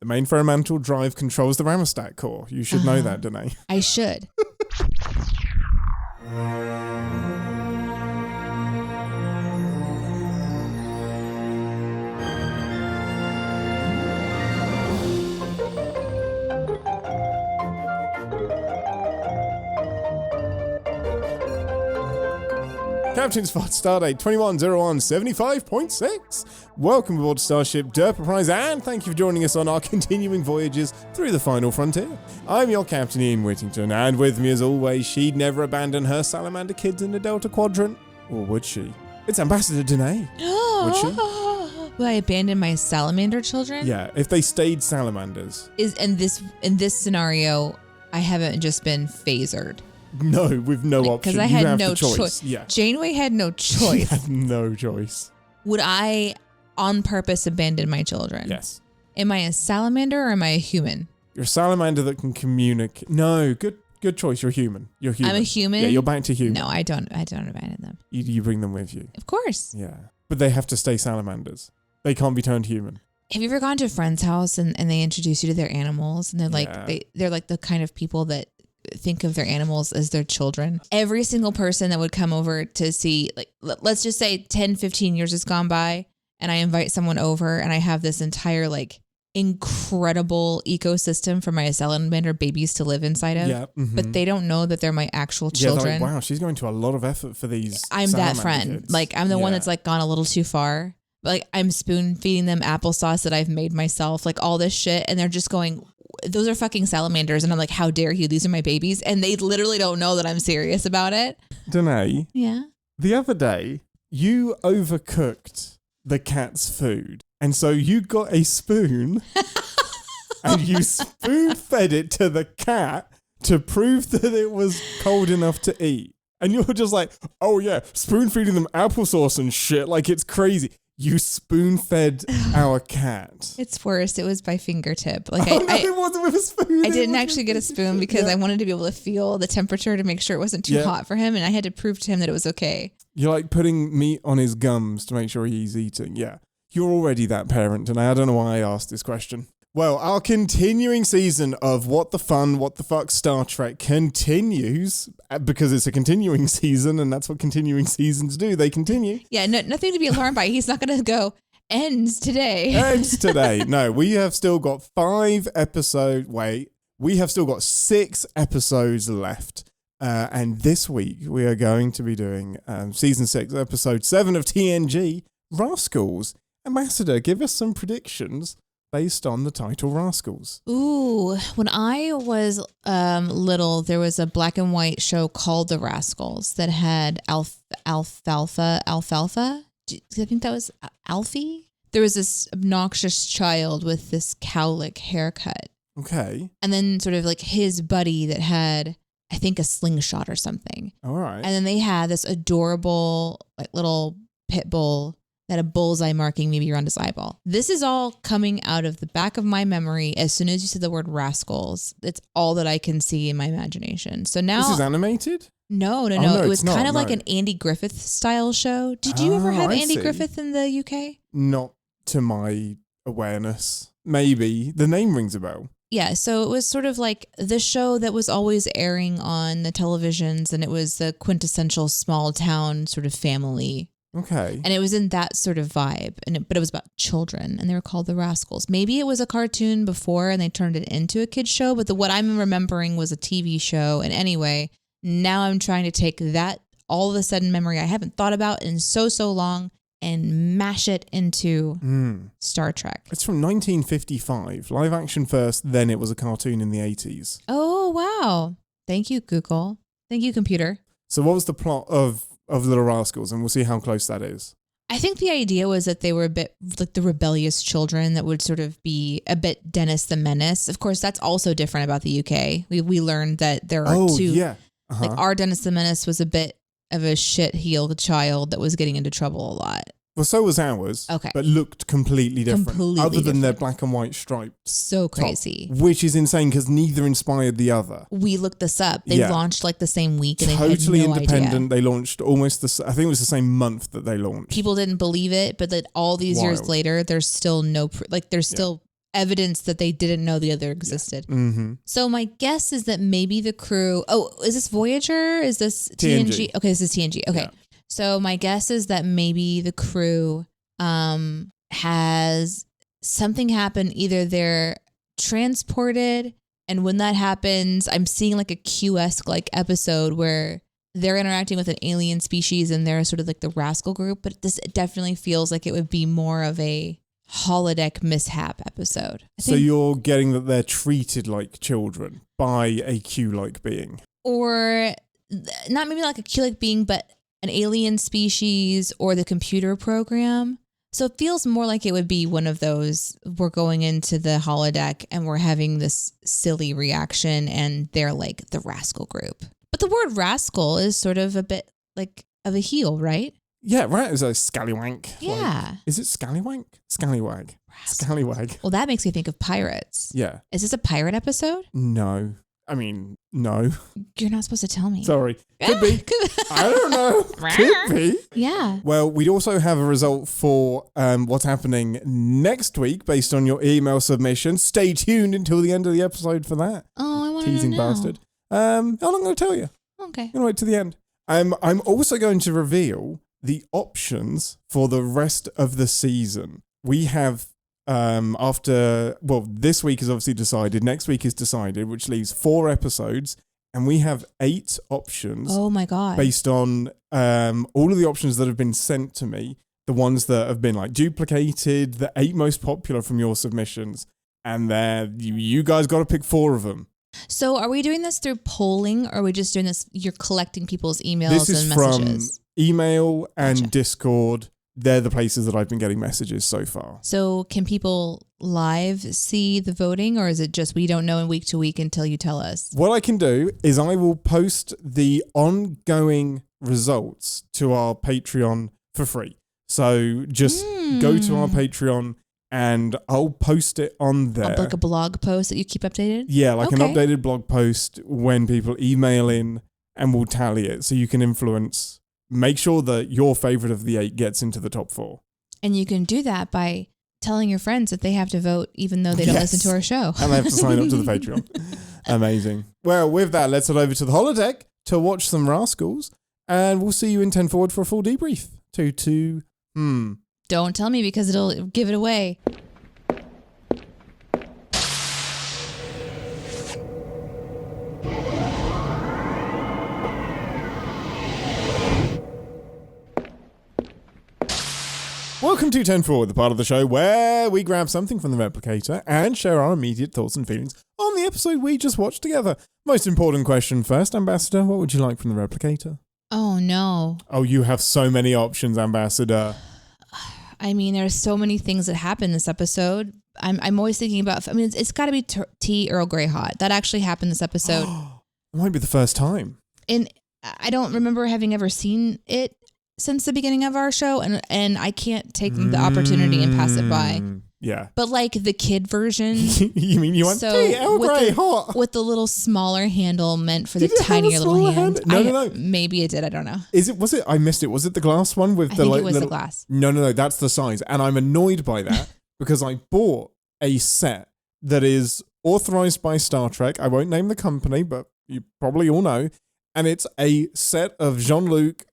The main ferromantle drive controls the ramostat core. You should know that, Deneé. I should. Captain's Pod, Stardate 210175.6. Welcome aboard Starship Enterprise, and thank you for joining us on our continuing voyages through the final frontier. I'm your Captain Ian Whittington, and with me as always, she'd never abandon her salamander kids in the Delta Quadrant. Or would she? It's Ambassador Deneé. Would she? Will I abandon my salamander children? Yeah, if they stayed salamanders. In this scenario, I haven't just been phasered. No, with no option. Because I had no choice. Yeah. Janeway had no choice. She had no choice. Would I, on purpose, abandon my children? Yes. Am I a salamander or am I a human? You're a salamander that can communicate. No, good choice. You're human. You're human. I'm a human? Yeah, you're back to human. No, I don't abandon them. You bring them with you. Of course. Yeah. But they have to stay salamanders. They can't be turned human. Have you ever gone to a friend's house and they introduce you to their animals and they're like they're like the kind of people that think of their animals as their children? Every single person that would come over to see, like, let's just say 10, 15 years has gone by and I invite someone over and I have this entire like incredible ecosystem for my salamander babies to live inside of. Yeah, but they don't know that they're my actual children. Like, wow, she's going to a lot of effort for these. I'm that friend. Kids. Like, I'm the one that's like gone a little too far. Like, I'm spoon feeding them applesauce that I've made myself, like all this shit. And they're just going, those are fucking salamanders. And I'm like, how dare you? These are my babies. And they literally don't know that I'm serious about it. Deneé. Yeah. The other day, you overcooked the cat's food. And so you got a spoon and you spoon fed it to the cat to prove that it was cold enough to eat. And you're just like, oh yeah, spoon feeding them applesauce and shit. Like, it's crazy. You spoon-fed our cat. It's worse. It was by fingertip. Like, it wasn't with a spoon. I didn't actually get a spoon because I wanted to be able to feel the temperature to make sure it wasn't too hot for him, and I had to prove to him that it was okay. You're like putting meat on his gums to make sure he's eating. Yeah. You're already that parent, and I don't know why I asked this question. Well, our continuing season of What the Fun, What the Fuck Star Trek continues because it's a continuing season and that's what continuing seasons do. They continue. Yeah, nothing to be alarmed by. He's not going to go, ends today. Ends today. No, we have still got 5 episodes. Wait, we have still got 6 episodes left. And this week we are going to be doing season 6, episode 7 of TNG, Rascals. Ambassador, give us some predictions based on the title Rascals. Ooh, when I was little, there was a black and white show called The Rascals that had Alfalfa. I think that was Alfie. There was this obnoxious child with this cowlick haircut. Okay. And then sort of like his buddy that had, I think, a slingshot or something. All right. And then they had this adorable like little pit bull that a bullseye marking maybe around his eyeball. This is all coming out of the back of my memory as soon as you said the word Rascals. It's all that I can see in my imagination. So now... This is animated? No. It was kind of like an Andy Griffith style show. Did you ever have Andy Griffith in the UK? Not to my awareness. Maybe. The name rings a bell. Yeah, so it was sort of like the show that was always airing on the televisions, and it was the quintessential small town sort of family. Okay. And it was in that sort of vibe, but it was about children, and they were called The Rascals. Maybe it was a cartoon before, and they turned it into a kid's show, but what I'm remembering was a TV show. And anyway, now I'm trying to take that all of a sudden memory I haven't thought about in so long and mash it into Star Trek. It's from 1955. Live action first, then it was a cartoon in the 80s. Oh, wow. Thank you, Google. Thank you, computer. So what was the plot of Little Rascals? And we'll see how close that is. I think the idea was that they were a bit like the rebellious children that would sort of be a bit Dennis the Menace. Of course, that's also different about the UK. We learned that there are two. Yeah. Like our Dennis the Menace was a bit of a shit-heeled child that was getting into trouble a lot. Well, so was ours. Okay. But looked completely different. Other than their black and white striped. So crazy. Top, which is insane because neither inspired the other. We looked this up. They launched like the same week and totally they had no independent. idea. They launched almost I think it was the same month that they launched. People didn't believe it, but that all these years later, there's still there's still evidence that they didn't know the other existed. Yeah. Mm-hmm. So my guess is that maybe the crew. Oh, is this Voyager? Is this TNG? Okay, this is TNG. Okay, so my guess is that maybe the crew has something happen. Either they're transported, and when that happens, I'm seeing like a Q-esque like episode where they're interacting with an alien species and they're sort of like the Rascal group. But this definitely feels like it would be more of a holodeck mishap episode. So you're getting that they're treated like children by a Q-like being, or not maybe like a Q-like being, but an alien species or the computer program. So it feels more like it would be one of those, we're going into the holodeck and we're having this silly reaction and they're like the Rascal group. But the word rascal is sort of a bit like of a heel, right? Yeah, right. It's a scallywank. Yeah. Like, is it scallywank? Scallywag. Scallywag. Well, that makes me think of pirates. Yeah. Is this a pirate episode? No. I mean, no. You're not supposed to tell me. Sorry. Could be. I don't know. Could be. Yeah. Well, we'd also have a result for what's happening next week based on your email submission. Stay tuned until the end of the episode for that. Oh, I want to know. Teasing bastard. I'm not going to tell you. Okay. I'm going to wait to the end. I'm also going to reveal the options for the rest of the season. We have this week is obviously decided. Next week is decided, which leaves 4 episodes, and we have 8 options. Oh my God. Based on all of the options that have been sent to me, the ones that have been like duplicated, the 8 most popular from your submissions, and then you guys got to pick 4 of them. So are we doing this through polling, or are we just doing this, you're collecting people's emails this is and messages? From email and Gotcha. Discord. They're the places that I've been getting messages so far. So can people live see the voting, or is it just we don't know in week to week until you tell us? What I can do is I will post the ongoing results to our Patreon for free. So just go to our Patreon and I'll post it on there. Like a blog post that you keep updated? Yeah, like an updated blog post when people email in, and we'll tally it so you can influence. Make sure that your favorite of the 8 gets into the top 4. And you can do that by telling your friends that they have to vote even though they don't listen to our show. And they have to sign up to the Patreon. Amazing. Well, with that, let's head over to the holodeck to watch some Rascals, and we'll see you in 10 forward for a full debrief. Don't tell me because it'll give it away. Welcome to 10 Forward, the part of the show where we grab something from the replicator and share our immediate thoughts and feelings on the episode we just watched together. Most important question first, Ambassador, what would you like from the replicator? Oh, no. Oh, you have so many options, Ambassador. I mean, there's so many things that happen this episode. I'm always thinking about, it's got to be tea Earl Grey hot. That actually happened this episode. It might be the first time. And I don't remember having ever seen it since the beginning of our show, and I can't take the opportunity and pass it by. Yeah. But like the kid version. You mean you want tea Earl Grey hot? With the little smaller handle meant for the tinier little hand. No. Maybe it did. I don't know. Was it? I missed it. Was it the glass one with the I think like it was little... the glass. No. That's the size, and I'm annoyed by that because I bought a set that is authorized by Star Trek. I won't name the company, but you probably all know, and it's a set of Jean-Luc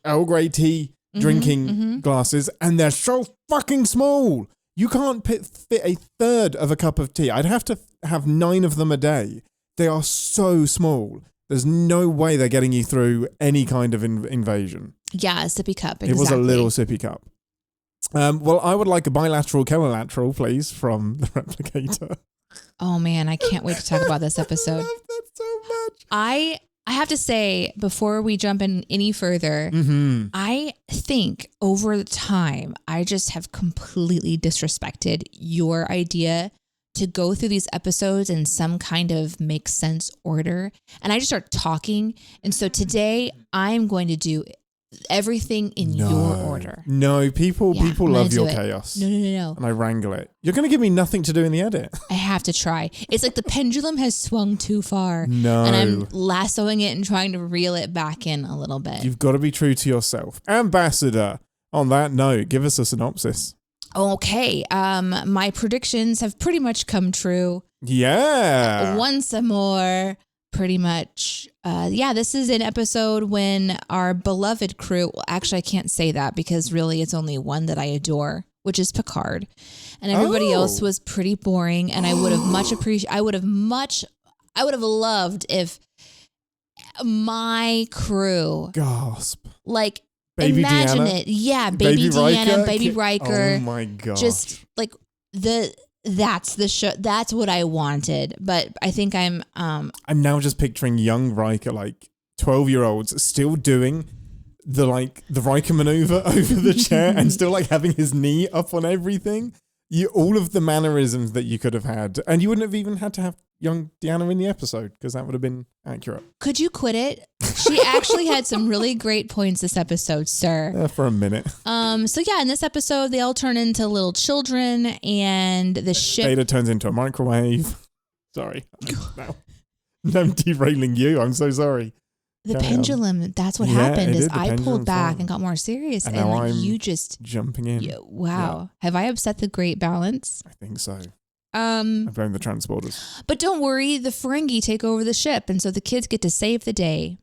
Earl Grey tea drinking glasses, and they're so fucking small. You can't fit a third of a cup of tea. I'd have to have 9 of them a day. They are so small. There's no way they're getting you through any kind of invasion. Yeah, a sippy cup. Exactly. It was a little sippy cup. Well, I would like a bilateral collateral, please, from the replicator. Oh man, I can't wait to talk about this episode. I love that so much. I have to say, before we jump in any further, I think over the time, I just have completely disrespected your idea to go through these episodes in some kind of make sense order. And I just start talking. And so today I'm going to do everything in your order. No, people love your chaos. No. And I wrangle it. You're going to give me nothing to do in the edit. I have to try. It's like the pendulum has swung too far. No. And I'm lassoing it and trying to reel it back in a little bit. You've got to be true to yourself. Ambassador, on that note, give us a synopsis. Okay. My predictions have pretty much come true. Yeah. Once more, pretty much. This is an episode when our beloved crew, well, actually I can't say that because really it's only one that I adore, which is Picard. And everybody else was pretty boring, and I would have loved if my crew, gasp, like, baby imagine Deanna? it. Yeah, baby Deanna, Riker? baby Riker. Oh my god. Just like that's the show. That's what I wanted. But I think I'm now just picturing young Riker, like 12-year-olds, still doing the Riker maneuver over the chair and still like having his knee up on everything. All of the mannerisms that you could have had, and you wouldn't have even had to have young Deanna in the episode because that would have been accurate. Could you quit it? She actually had some really great points this episode, sir. For a minute. So yeah, in this episode, they all turn into little children, and the ship. Data turns into a microwave. Sorry, I'm derailing you. I'm so sorry. The pendulum. That's what happened. Is I pulled back and got more serious, and like I'm you just jumping in. Wow. Yeah. Have I upset the great balance? I think so. I blame the transporters. But don't worry, the Ferengi take over the ship, and so the kids get to save the day.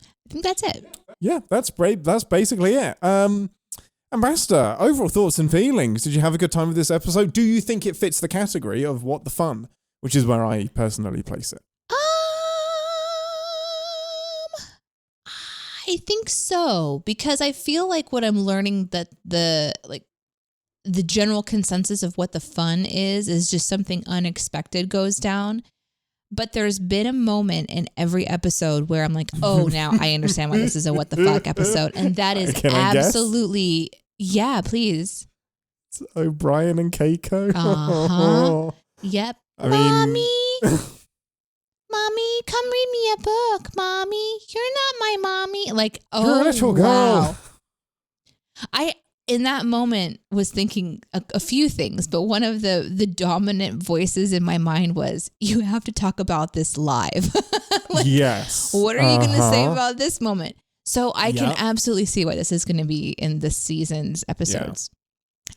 I think that's it. Yeah, that's great. That's basically it. Ambassador, overall thoughts and feelings. Did you have a good time with this episode? Do you think it fits the category of what the fun, which is where I personally place it? I think so, because I feel like what I'm learning that the general consensus of what the fun is just something unexpected goes down. But there's been a moment in every episode where I'm like, oh, now I understand why this is a what the fuck episode. And that is absolutely, yeah, please. It's O'Brien and Keiko. Uh-huh. Yep. Mommy. Mommy, come read me a book, Mommy. You're not my mommy. Like, oh, you're a little girl. Wow. I, in that moment, was thinking a few things, but one of the dominant voices in my mind was, you have to talk about this live. Like, yes. What are you going to say about this moment? So I can absolutely see why this is going to be in this season's episodes. Yeah.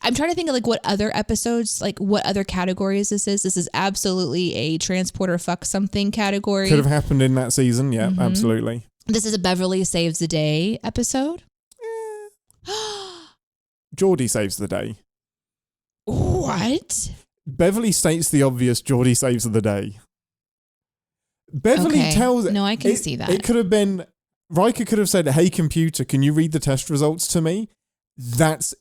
I'm trying to think of like what other episodes, like what other categories this is. This is absolutely a transporter fuck something category. Could have happened in that season. Yeah, absolutely. This is a Beverly Saves the Day episode. Geordie saves the day. What? Beverly states the obvious. Geordie saves the day. Beverly tells... No, I can see that. It could have been... Riker could have said, hey, computer, can you read the test results to me? That's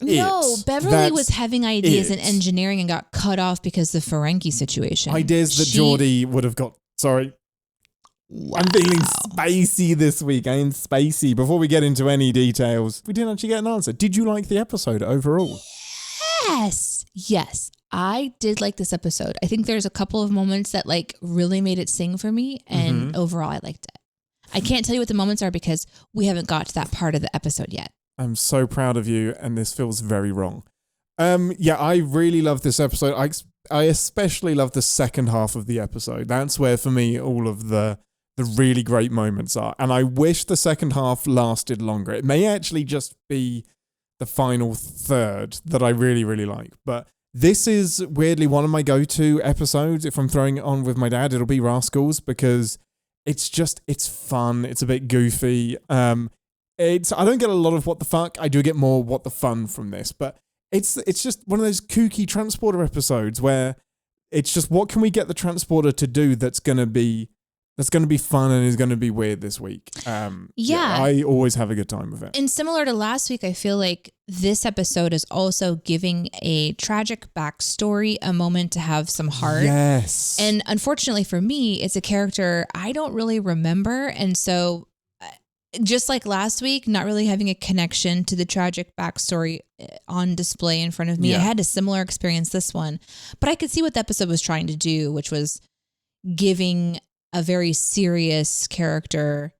No, Beverly was having ideas in engineering and got cut off because of the Ferengi situation. Ideas that Geordie would have got... Sorry. Wow. I'm feeling spacey this week. I am spacey. Before we get into any details, we didn't actually get an answer. Did you like the episode overall? Yes. Yes. I did like this episode. I think there's a couple of moments that like really made it sing for me, and overall I liked it. I can't tell you what the moments are because we haven't got to that part of the episode yet. I'm so proud of you, and this feels very wrong. I really love this episode. I especially love the second half of the episode. That's where, for me, all of the really great moments are. And I wish the second half lasted longer. It may actually just be the final third that I really, really like. But this is weirdly one of my go-to episodes. If I'm throwing it on with my dad, it'll be Rascals, because it's fun. It's a bit goofy. I don't get a lot of what the fuck. I do get more what the fun from this, but it's just one of those kooky transporter episodes where it's just, what can we get the transporter to do that's going to be fun and is going to be weird this week. I always have a good time with it. And similar to last week, I feel like this episode is also giving a tragic backstory a moment to have some heart. Yes. And unfortunately for me, it's a character I don't really remember. And so just like last week, not really having a connection to the tragic backstory on display in front of me. Yeah. I had a similar experience this one, but I could see what the episode was trying to do, which was giving a very serious character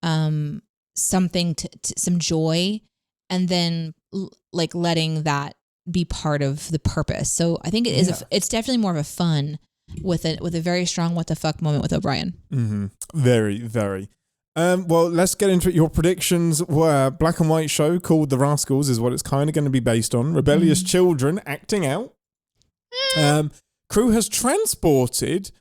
something to some joy, and then like letting that be part of the purpose. So I think it is it's definitely more of a fun with a very strong what the fuck moment with O'Brien. Mm-hmm. Very, very. Well, let's get into it. Your predictions were black and white show called The Rascals is what it's kind of going to be based on. Rebellious children acting out. Crew has transported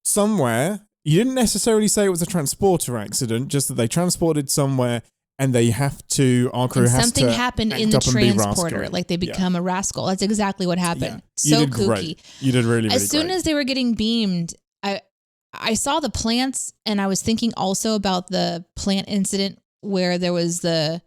somewhere. You didn't necessarily say it was a transporter accident, just that they transported somewhere and they have to, our crew and has something to happened in the transporter, like they become a rascal. That's exactly what happened. Yeah. So kooky. Great. You did really, really As soon great. as they were getting beamed, I saw the plants, and I was thinking also about the plant incident where there was the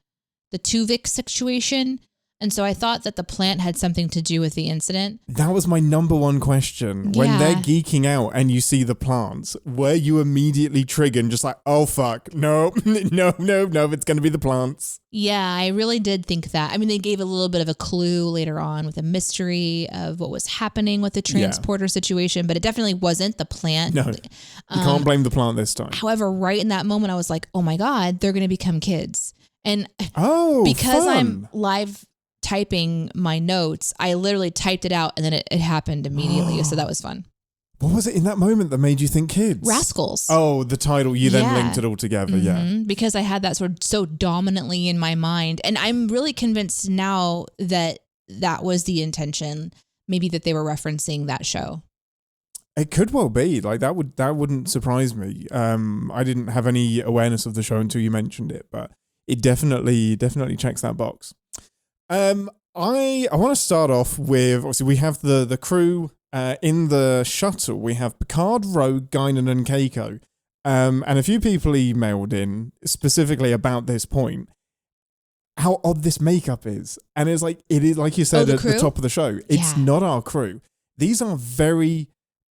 Tuvix situation. And so I thought that the plant had something to do with the incident. That was my number one question. When they're geeking out and you see the plants, were you immediately triggered just like, oh, fuck, no, it's going to be the plants? Yeah, I really did think that. I mean, they gave a little bit of a clue later on with a mystery of what was happening with the transporter situation, but it definitely wasn't the plant. No, you can't blame the plant this time. However, right in that moment, I was like, oh my God, they're going to become kids. And fun. because I'm live typing my notes, I literally typed it out and then it happened immediately. So that was fun. What was it in that moment that made you think kids? Rascals. Oh, the title. You then linked it all together. Yeah. Because I had that sort of so dominantly in my mind. And I'm really convinced now that that was the intention. Maybe that they were referencing that show. It could well be. Like that wouldn't surprise me. I didn't have any awareness of the show until you mentioned it, but it definitely checks that box. I want to start off with, obviously we have the crew in the shuttle. We have Picard, Rogue, Guinan and Keiko. And a few people emailed in specifically about this point, how odd this makeup is. And it is like you said at the top of the show, it's not our crew. These are very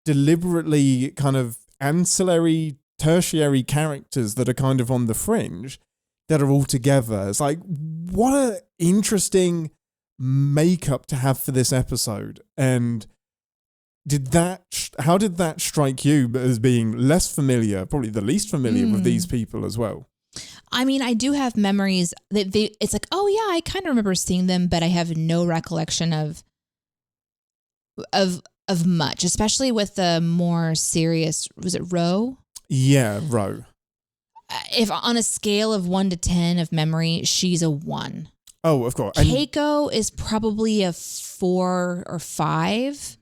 deliberately kind of ancillary, tertiary characters that are kind of on the fringe that are all together. It's like, what an interesting makeup to have for this episode. And how did that strike you as being less familiar, probably the least familiar with these people as well? I mean, I do have memories that it's like, oh yeah, I kind of remember seeing them, but I have no recollection of much, especially with the more serious, was it Ro? Yeah, Ro. If on a scale of 1 to 10 of memory, she's a 1. Oh, of course. Keiko is probably a 4 or 5.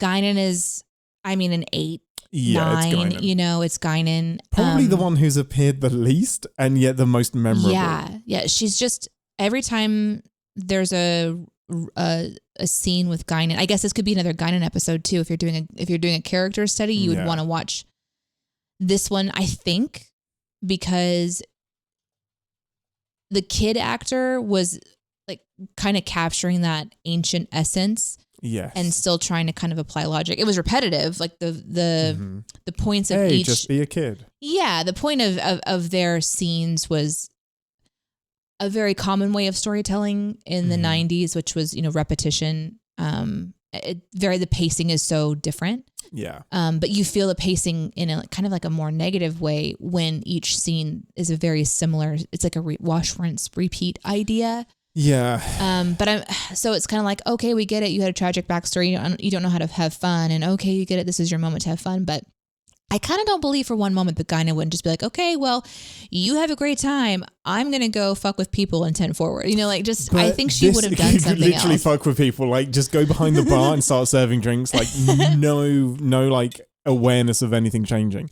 Guinan is, an 8, 9. It's Guinan. It's Guinan. Probably the one who's appeared the least and yet the most memorable. Yeah. She's just, every time there's a scene with Guinan, I guess this could be another Guinan episode too. If you're doing a character study, you would want to watch this one, I think, because the kid actor was like kind of capturing that ancient essence. Yes. And still trying to kind of apply logic. It was repetitive, like the points of each. Just be a kid. Yeah, the point of their scenes was a very common way of storytelling in the 90s, which was, repetition. The pacing is so different. Yeah. But you feel the pacing in a kind of like a more negative way when each scene is a very similar. It's like a wash, rinse, repeat idea. Yeah. So it's kind of like, okay, we get it. You had a tragic backstory. You don't know how to have fun, and okay, you get it. This is your moment to have fun. But I kind of don't believe for one moment that Guinan wouldn't just be like, okay, well, you have a great time. I'm going to go fuck with people and 10 forward. I think she would have done something else. Literally fuck with people. Like, just go behind the bar and start serving drinks. Like, no, like, awareness of anything changing.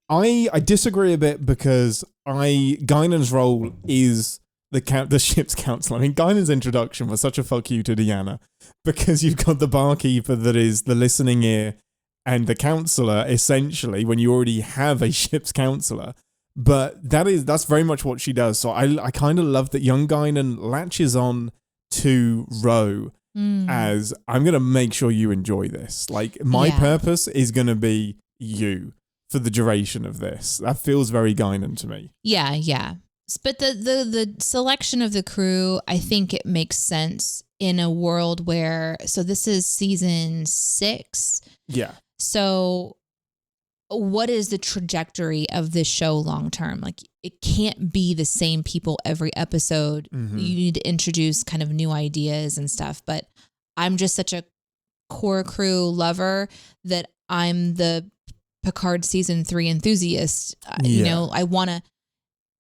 I disagree a bit because Guinan's role is the ship's counselor. I mean, Guinan's introduction was such a fuck you to Deanna because you've got the barkeeper that is the listening ear and the counselor, essentially, when you already have a ship's counselor. But that's very much what she does. So I kind of love that young Guinan latches on to Ro as, I'm going to make sure you enjoy this. Like, my purpose is going to be you for the duration of this. That feels very Guinan to me. Yeah. But the selection of the crew, I think it makes sense in a world where, so this is season 6. Yeah. So what is the trajectory of this show long term? Like, it can't be the same people every episode. You need to introduce kind of new ideas and stuff. But I'm just such a core crew lover that I'm the Picard season 3 enthusiast. I want to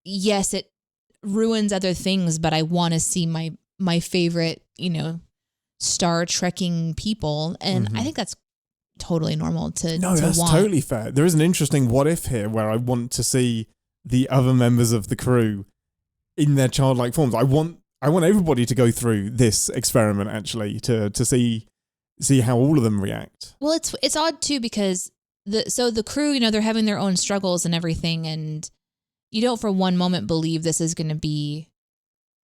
yes, it ruins other things, but I want to see my favorite, Star Trekking people. And I think that's totally normal to that's want. Totally fair. There is an interesting what if here where I want to see the other members of the crew in their childlike forms. I want everybody to go through this experiment actually to see how all of them react. Well, it's odd too because the crew, they're having their own struggles and everything, and you don't for one moment believe this is going to be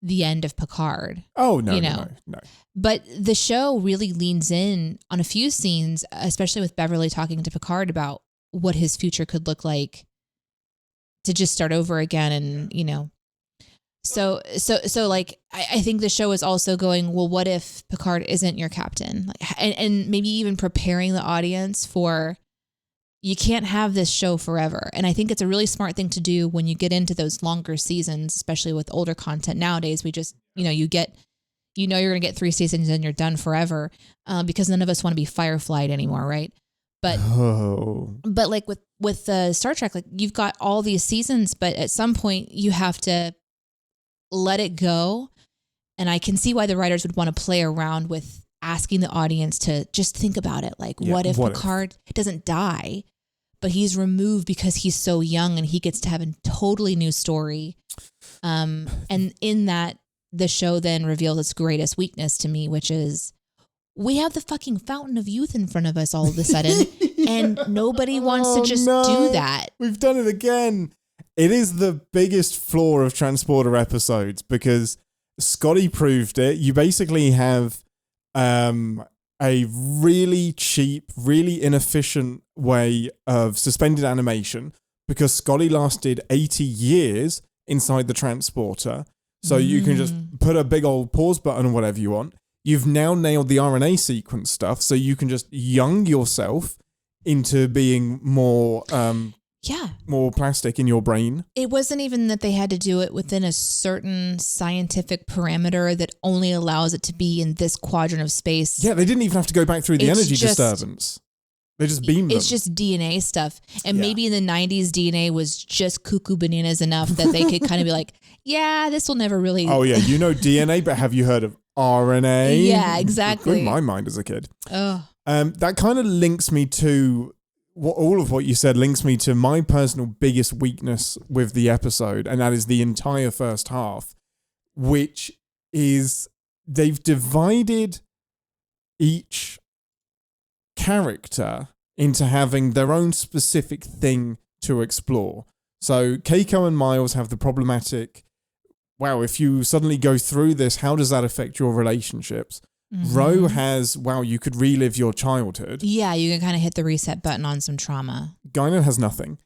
the end of Picard. Oh, no, no. But the show really leans in on a few scenes, especially with Beverly talking to Picard about what his future could look like to just start over again. And, so like, I think the show is also going, well, what if Picard isn't your captain? And maybe even preparing the audience for, you can't have this show forever. And I think it's a really smart thing to do when you get into those longer seasons, especially with older content. Nowadays, we just, you're going to get 3 seasons and you're done forever because none of us want to be Fireflied anymore, right? But like with Star Trek, like you've got all these seasons, but at some point you have to let it go. And I can see why the writers would want to play around with asking the audience to just think about it. Like, what if Picard doesn't die, but he's removed because he's so young and he gets to have a totally new story. And in that, the show then reveals its greatest weakness to me, which is we have the fucking fountain of youth in front of us all of a sudden, and nobody wants to just do that. We've done it again. It is the biggest flaw of Transporter episodes because Scotty proved it. You basically have a really cheap, really inefficient way of suspended animation because Scotty lasted 80 years inside the transporter. So you can just put a big old pause button or whatever you want. You've now nailed the RNA sequence stuff, so you can just young yourself into being more plastic in your brain. It wasn't even that they had to do it within a certain scientific parameter that only allows it to be in this quadrant of space. Yeah, they didn't even have to go back through the energy disturbance. They just beamed them. It's just DNA stuff. And maybe in the 90s, DNA was just cuckoo bananas enough that they could kind of be like, yeah, this will never really... Oh, yeah, DNA, but have you heard of RNA? Yeah, exactly. Blew my mind as a kid. Oh. That kind of links me to... all of what you said links me to my personal biggest weakness with the episode, and that is the entire first half, which is they've divided each character into having their own specific thing to explore. So Keiko and Miles have the problematic, wow, if you suddenly go through this, how does that affect your relationships? Ro has, wow, you could relive your childhood. Yeah, you can kind of hit the reset button on some trauma. Guinan has nothing.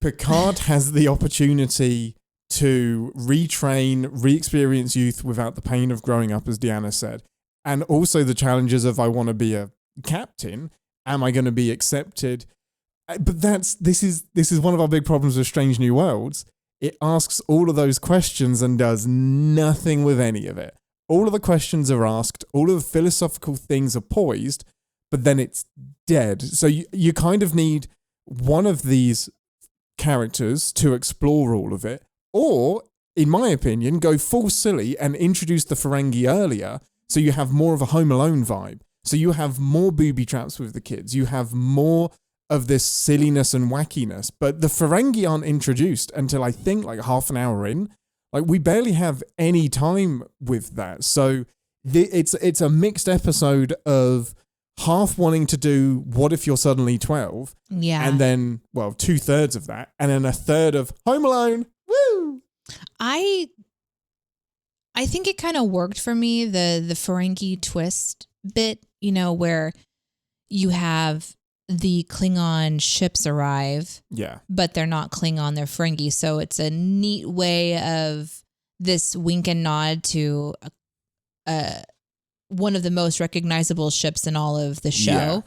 Picard has the opportunity to retrain, re-experience youth without the pain of growing up, as Deanna said. And also the challenges of, I want to be a captain. Am I going to be accepted? But this is one of our big problems with Strange New Worlds. It asks all of those questions and does nothing with any of it. All of the questions are asked, all of the philosophical things are poised, but then it's dead. So you kind of need one of these characters to explore all of it, or, in my opinion, go full silly and introduce the Ferengi earlier so you have more of a Home Alone vibe. So you have more booby traps with the kids. You have more of this silliness and wackiness. But the Ferengi aren't introduced until I think like half an hour in. Like we barely have any time with that. So it's a mixed episode of half wanting to do what if you're suddenly 12? Yeah. And then, well, 2/3 of that. And then a third of Home Alone. Woo! I think it kind of worked for me, the Ferengi twist bit, where you have the Klingon ships arrive. Yeah. But they're not Klingon, they're Ferengi. So it's a neat way of this wink and nod to one of the most recognizable ships in all of the show,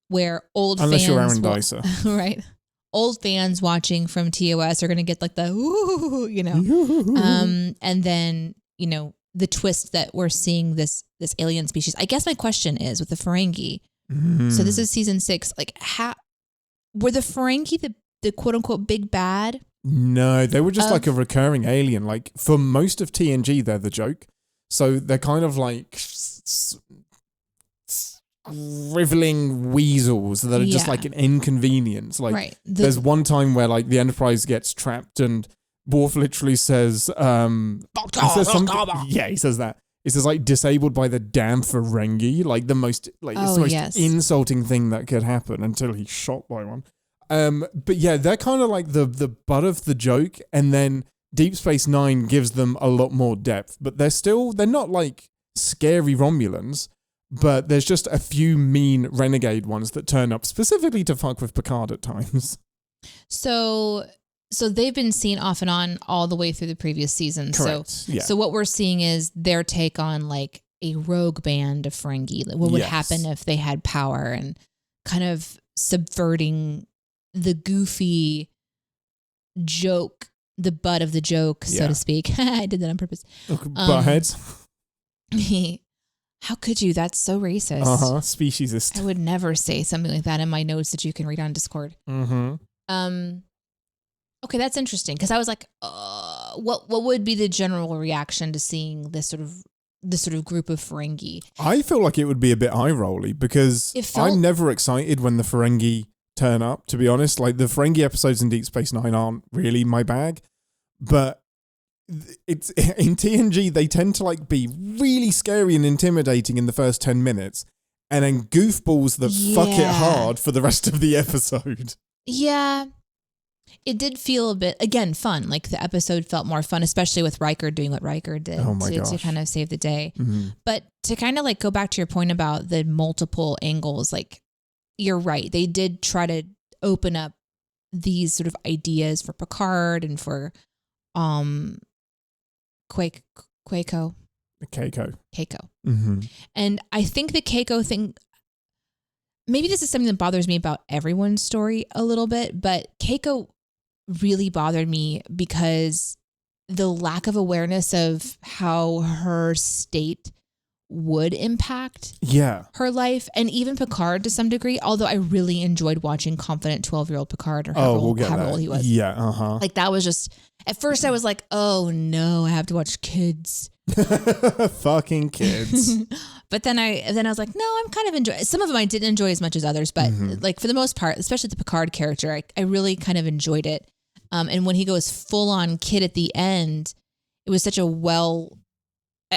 where unless you're Aaron Dicer. Right? Old fans watching from TOS are going to get like the, ooh, and then, the twist that we're seeing this alien species. I guess my question is with the Ferengi. So this is season 6. Like, were the Ferengi the quote unquote big bad No, they were just like a recurring alien. Like for most of TNG, they're the joke. So they're kind of like scribbling weasels that are just like an inconvenience. Like there's one time where like the Enterprise gets trapped and Worf literally says, he says that. It says like disabled by the damn Ferengi, like the most it's the most insulting thing that could happen until he's shot by one. But yeah, they're kind of like the butt of the joke, and then Deep Space Nine gives them a lot more depth, but they're not like scary Romulans, but there's just a few mean renegade ones that turn up specifically to fuck with Picard at times. So they've been seen off and on all the way through the previous season. Correct. So what we're seeing is their take on like a rogue band of Ferengi. Like what would happen if they had power, and kind of subverting the goofy joke, the butt of the joke, so to speak. I did that on purpose. Buttheads. How could you? That's so racist. Speciesist. I would never say something like that in my notes that you can read on Discord. Okay, that's interesting, because I was like, what would be the general reaction to seeing this sort of group of Ferengi? I feel like it would be a bit eye-rolly, because I'm never excited when the Ferengi turn up, to be honest. Like the Ferengi episodes in Deep Space Nine aren't really my bag, but it's in TNG they tend to like be really scary and intimidating in the first 10 minutes, and then goofballs that fuck it hard for the rest of the episode. Yeah. It did feel a bit, again, fun. Like the episode felt more fun, especially with Riker doing what Riker did to kind of save the day. Mm-hmm. But to kind of like go back to your point about the multiple angles, like you're right. They did try to open up these sort of ideas for Picard and for Keiko. Mm-hmm. And I think the Keiko thing, maybe this is something that bothers me about everyone's story a little bit, but Keiko really bothered me because the lack of awareness of how her state would impact her life, and even Picard to some degree, although I really enjoyed watching confident 12-year-old Picard, or however old he was. Like that was just, at first I was like, oh no, I have to watch kids. Fucking kids. But then I was like, no, I'm kind of enjoying. Some of them I didn't enjoy as much as others, but like for the most part, especially the Picard character, I really kind of enjoyed it. And when he goes full on kid at the end, it was such a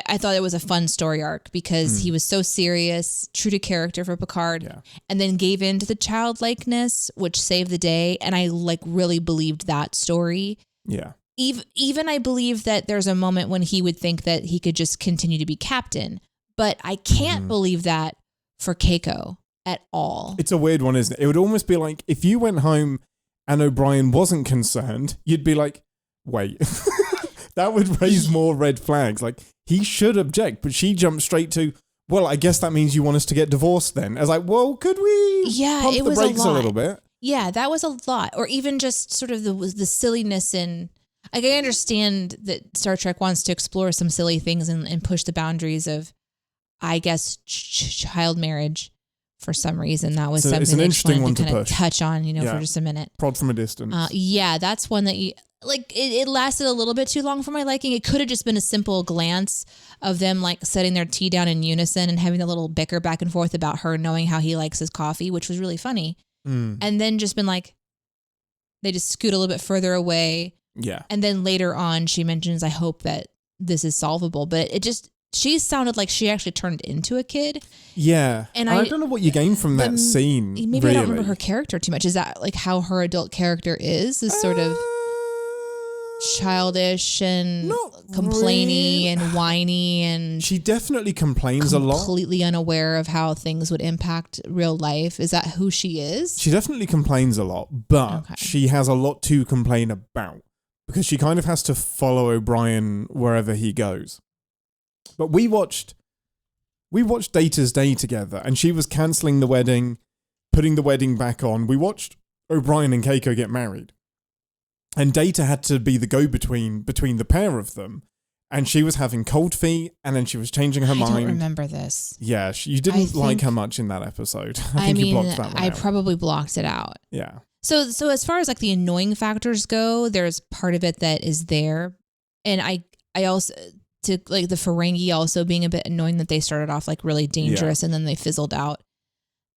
I thought it was a fun story arc, because he was so serious, true to character for Picard, and then gave in to the childlikeness, which saved the day. And I like really believed that story. Yeah. Even I believe that there's a moment when he would think that he could just continue to be captain, but I can't believe that for Keiko at all. It's a weird one, isn't it? It would almost be like if you went home and O'Brien wasn't concerned, you'd be like, wait, that would raise more red flags. Like he should object, but she jumped straight to, well, I guess that means you want us to get divorced then. I was like, well, could we pump the brakes a little bit? Yeah, that was a lot. Or even just sort of the silliness in, like, I understand that Star Trek wants to explore some silly things and push the boundaries of, I guess, child marriage for some reason. That was something it's an interesting one to kind push. Of touch on, for just a minute. Prod from a distance. That's one that you, like, it lasted a little bit too long for my liking. It could have just been a simple glance of them like setting their tea down in unison and having a little bicker back and forth about her knowing how he likes his coffee, which was really funny. And then just been like, they just scoot a little bit further away. Yeah. And then later on, she mentions, I hope that this is solvable. But she sounded like she actually turned into a kid. Yeah. And I don't know what you gained from that scene. Maybe really. I don't remember her character too much. Is that like how her adult character is sort of childish and complaining and whiny, and she definitely complains a lot. Completely unaware of how things would impact real life. Is that who she is? She definitely complains a lot, but she has a lot to complain about because she kind of has to follow O'Brien wherever he goes. But we watched Data's Day together, and she was cancelling the wedding, putting the wedding back on. We watched O'Brien and Keiko get married. And Data had to be the go-between between the pair of them. And she was having cold feet, and then she was changing her mind. I don't remember this. Yeah, you didn't like her much in that episode. I think you blocked that one out. I probably blocked it out. Yeah. So as far as like the annoying factors go, there's part of it that is there. And I also, to like the Ferengi also being a bit annoying that they started off like really dangerous and then they fizzled out.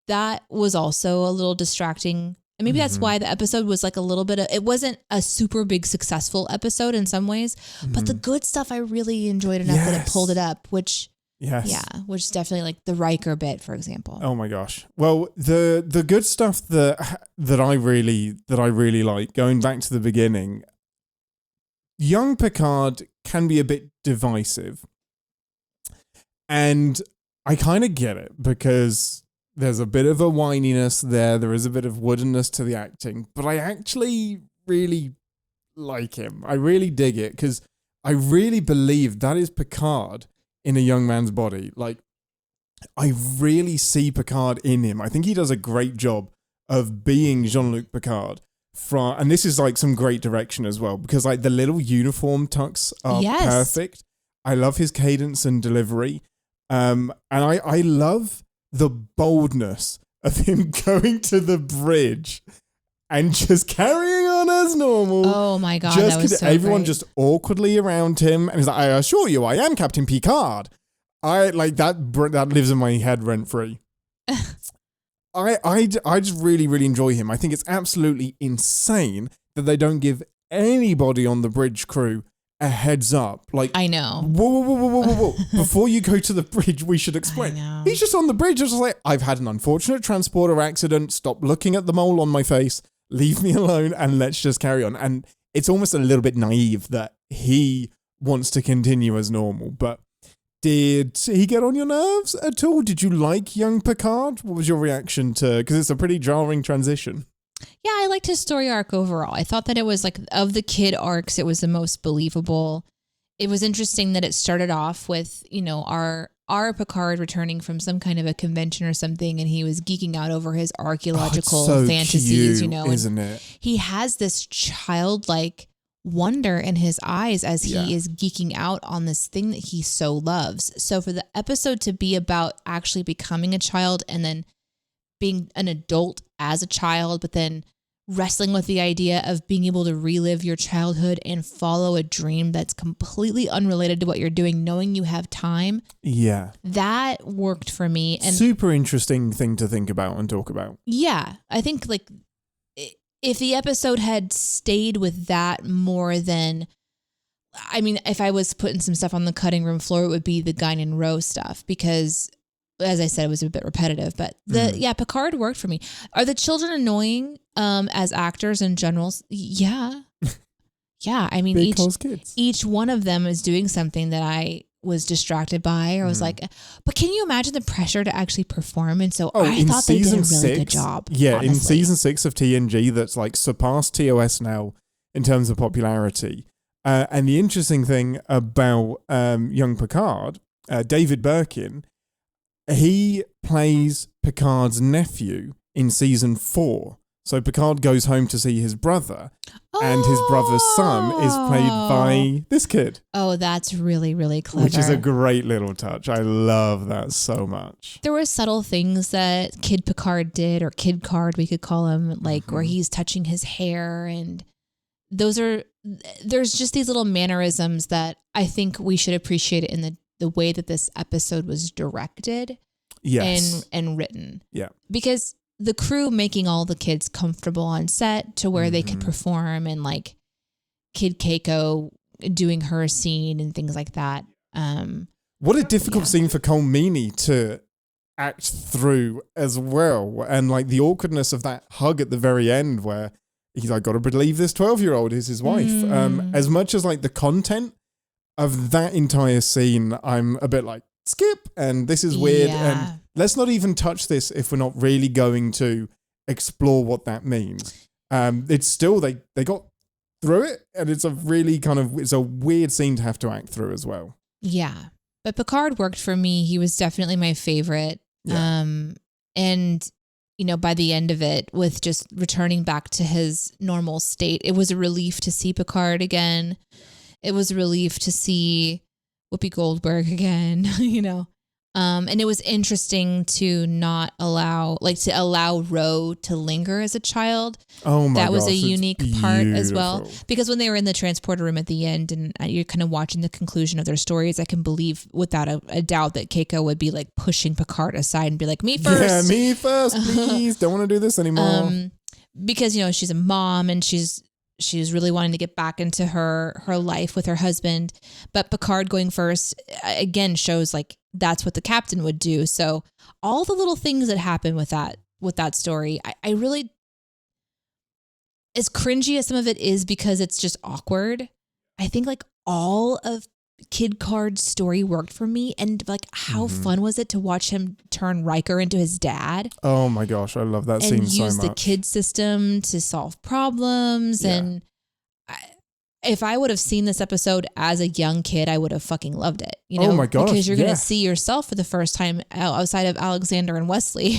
That was also a little distracting. And maybe that's why the episode was like a little bit of, it wasn't a super big successful episode in some ways, but the good stuff I really enjoyed enough that it pulled it up, which which is definitely like the Riker bit, for example. Oh my gosh. Well, the good stuff that I really like, going back to the beginning, young Picard can be a bit divisive. And I kind of get it because there's a bit of a whininess there. There is a bit of woodenness to the acting, but I actually really like him. I really dig it because I really believe that is Picard in a young man's body. Like, I really see Picard in him. I think he does a great job of being Jean-Luc Picard. And this is like some great direction as well, because like the little uniform tucks are perfect. I love his cadence and delivery. And I love the boldness of him going to the bridge and just carrying on as normal. Oh my God, that was so everyone great. just awkwardly around him. And he's like, I assure you, I am Captain Picard. I like that lives in my head rent free. I just really, really enjoy him. I think it's absolutely insane that they don't give anybody on the bridge crew a heads up. Like, I know. Whoa. Before you go to the bridge, we should explain. I know. He's just on the bridge. It's just like, I've had an unfortunate transporter accident. Stop looking at the mole on my face. Leave me alone and let's just carry on. And it's almost a little bit naive that he wants to continue as normal. But did he get on your nerves at all? Did you like young Picard? What was your reaction to, because it's a pretty jarring transition. Yeah, I liked his story arc overall. I thought that it was like, of the kid arcs, it was the most believable. It was interesting that it started off with, you know, our Picard returning from some kind of a convention or something, and he was geeking out over his archaeological fantasies, cute, you know. isn't it? He has this childlike wonder in his eyes as he is geeking out on this thing that he so loves. So for the episode to be about actually becoming a child and then being an adult as a child, but then wrestling with the idea of being able to relive your childhood and follow a dream that's completely unrelated to what you're doing, knowing you have time. Yeah. That worked for me. And super interesting thing to think about and talk about. Yeah. I think like if the episode had stayed with that more than, I mean, if I was putting some stuff on the cutting room floor, it would be the Guinan and Rose stuff, because as I said, it was a bit repetitive, but Picard worked for me. Are the children annoying as actors in general? Yeah. Yeah. I mean, each one of them is doing something that I was distracted by, or was like, but can you imagine the pressure to actually perform? And so I thought they did a really good job. Yeah. Honestly. In season 6 of TNG, that's like surpassed TOS now in terms of popularity. And the interesting thing about young Picard, David Birkin, he plays Picard's nephew in season 4. So Picard goes home to see his brother, and his brother's son is played by this kid. Oh, that's really, really clever. Which is a great little touch. I love that so much. There were subtle things that Kid Picard did, or Kid Card, we could call him, like where he's touching his hair, and there's just these little mannerisms that I think we should appreciate it in the way that this episode was directed and written. Yeah. Because the crew making all the kids comfortable on set to where they could perform, and like Kid Keiko doing her scene and things like that. What a difficult scene for Cole Meany to act through as well. And like the awkwardness of that hug at the very end where he's like, got to believe this 12-year-old is his wife. As much as like the content of that entire scene, I'm a bit like, skip, and this is weird, and let's not even touch this if we're not really going to explore what that means. It's still, they got through it, and it's a really it's a weird scene to have to act through as well. Yeah, but Picard worked for me. He was definitely my favorite. And you know, by the end of it, with just returning back to his normal state, it was a relief to see Picard again. It was a relief to see Whoopi Goldberg again, you know. And it was interesting to not allow Ro to linger as a child. Oh my gosh, that was a unique part as well. beautiful. Because when they were in the transporter room at the end and you're kind of watching the conclusion of their stories, I can believe without a doubt that Keiko would be like pushing Picard aside and be like, me first. Yeah, me first, please. Don't want to do this anymore. Because, she's a mom and she's really wanting to get back into her life with her husband. But Picard going first, again, shows like that's what the captain would do. So all the little things that happen with that story, I really, as cringy as some of it is because it's just awkward, I think like all of Kid Card's story worked for me. And like how fun was it to watch him turn Riker into his dad? Oh my gosh, I love that scene so much. And use the kid system to solve problems. Yeah. And if I would have seen this episode as a young kid, I would have fucking loved it. Oh my gosh, because you're going to see yourself for the first time outside of Alexander and Wesley.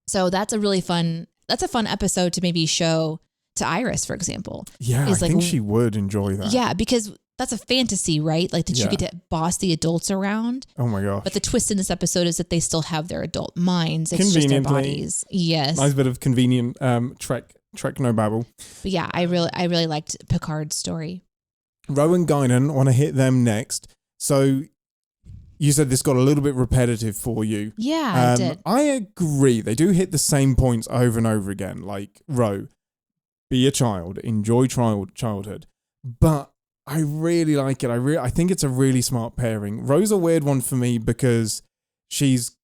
So that's a fun episode to maybe show to Iris, for example. Yeah, I think she would enjoy that. Yeah, because that's a fantasy, right? Like that you get to boss the adults around. Oh my gosh. But the twist in this episode is that they still have their adult minds. It's just their bodies. Yes. Nice bit of convenient Trek no babble. But yeah, I really liked Picard's story. Ro and Guinan, want to hit them next. So you said this got a little bit repetitive for you. Yeah, I did. I agree. They do hit the same points over and over again. Like, Ro, be a child, enjoy childhood. But I really like it. I think it's a really smart pairing. Ro's a weird one for me because she's,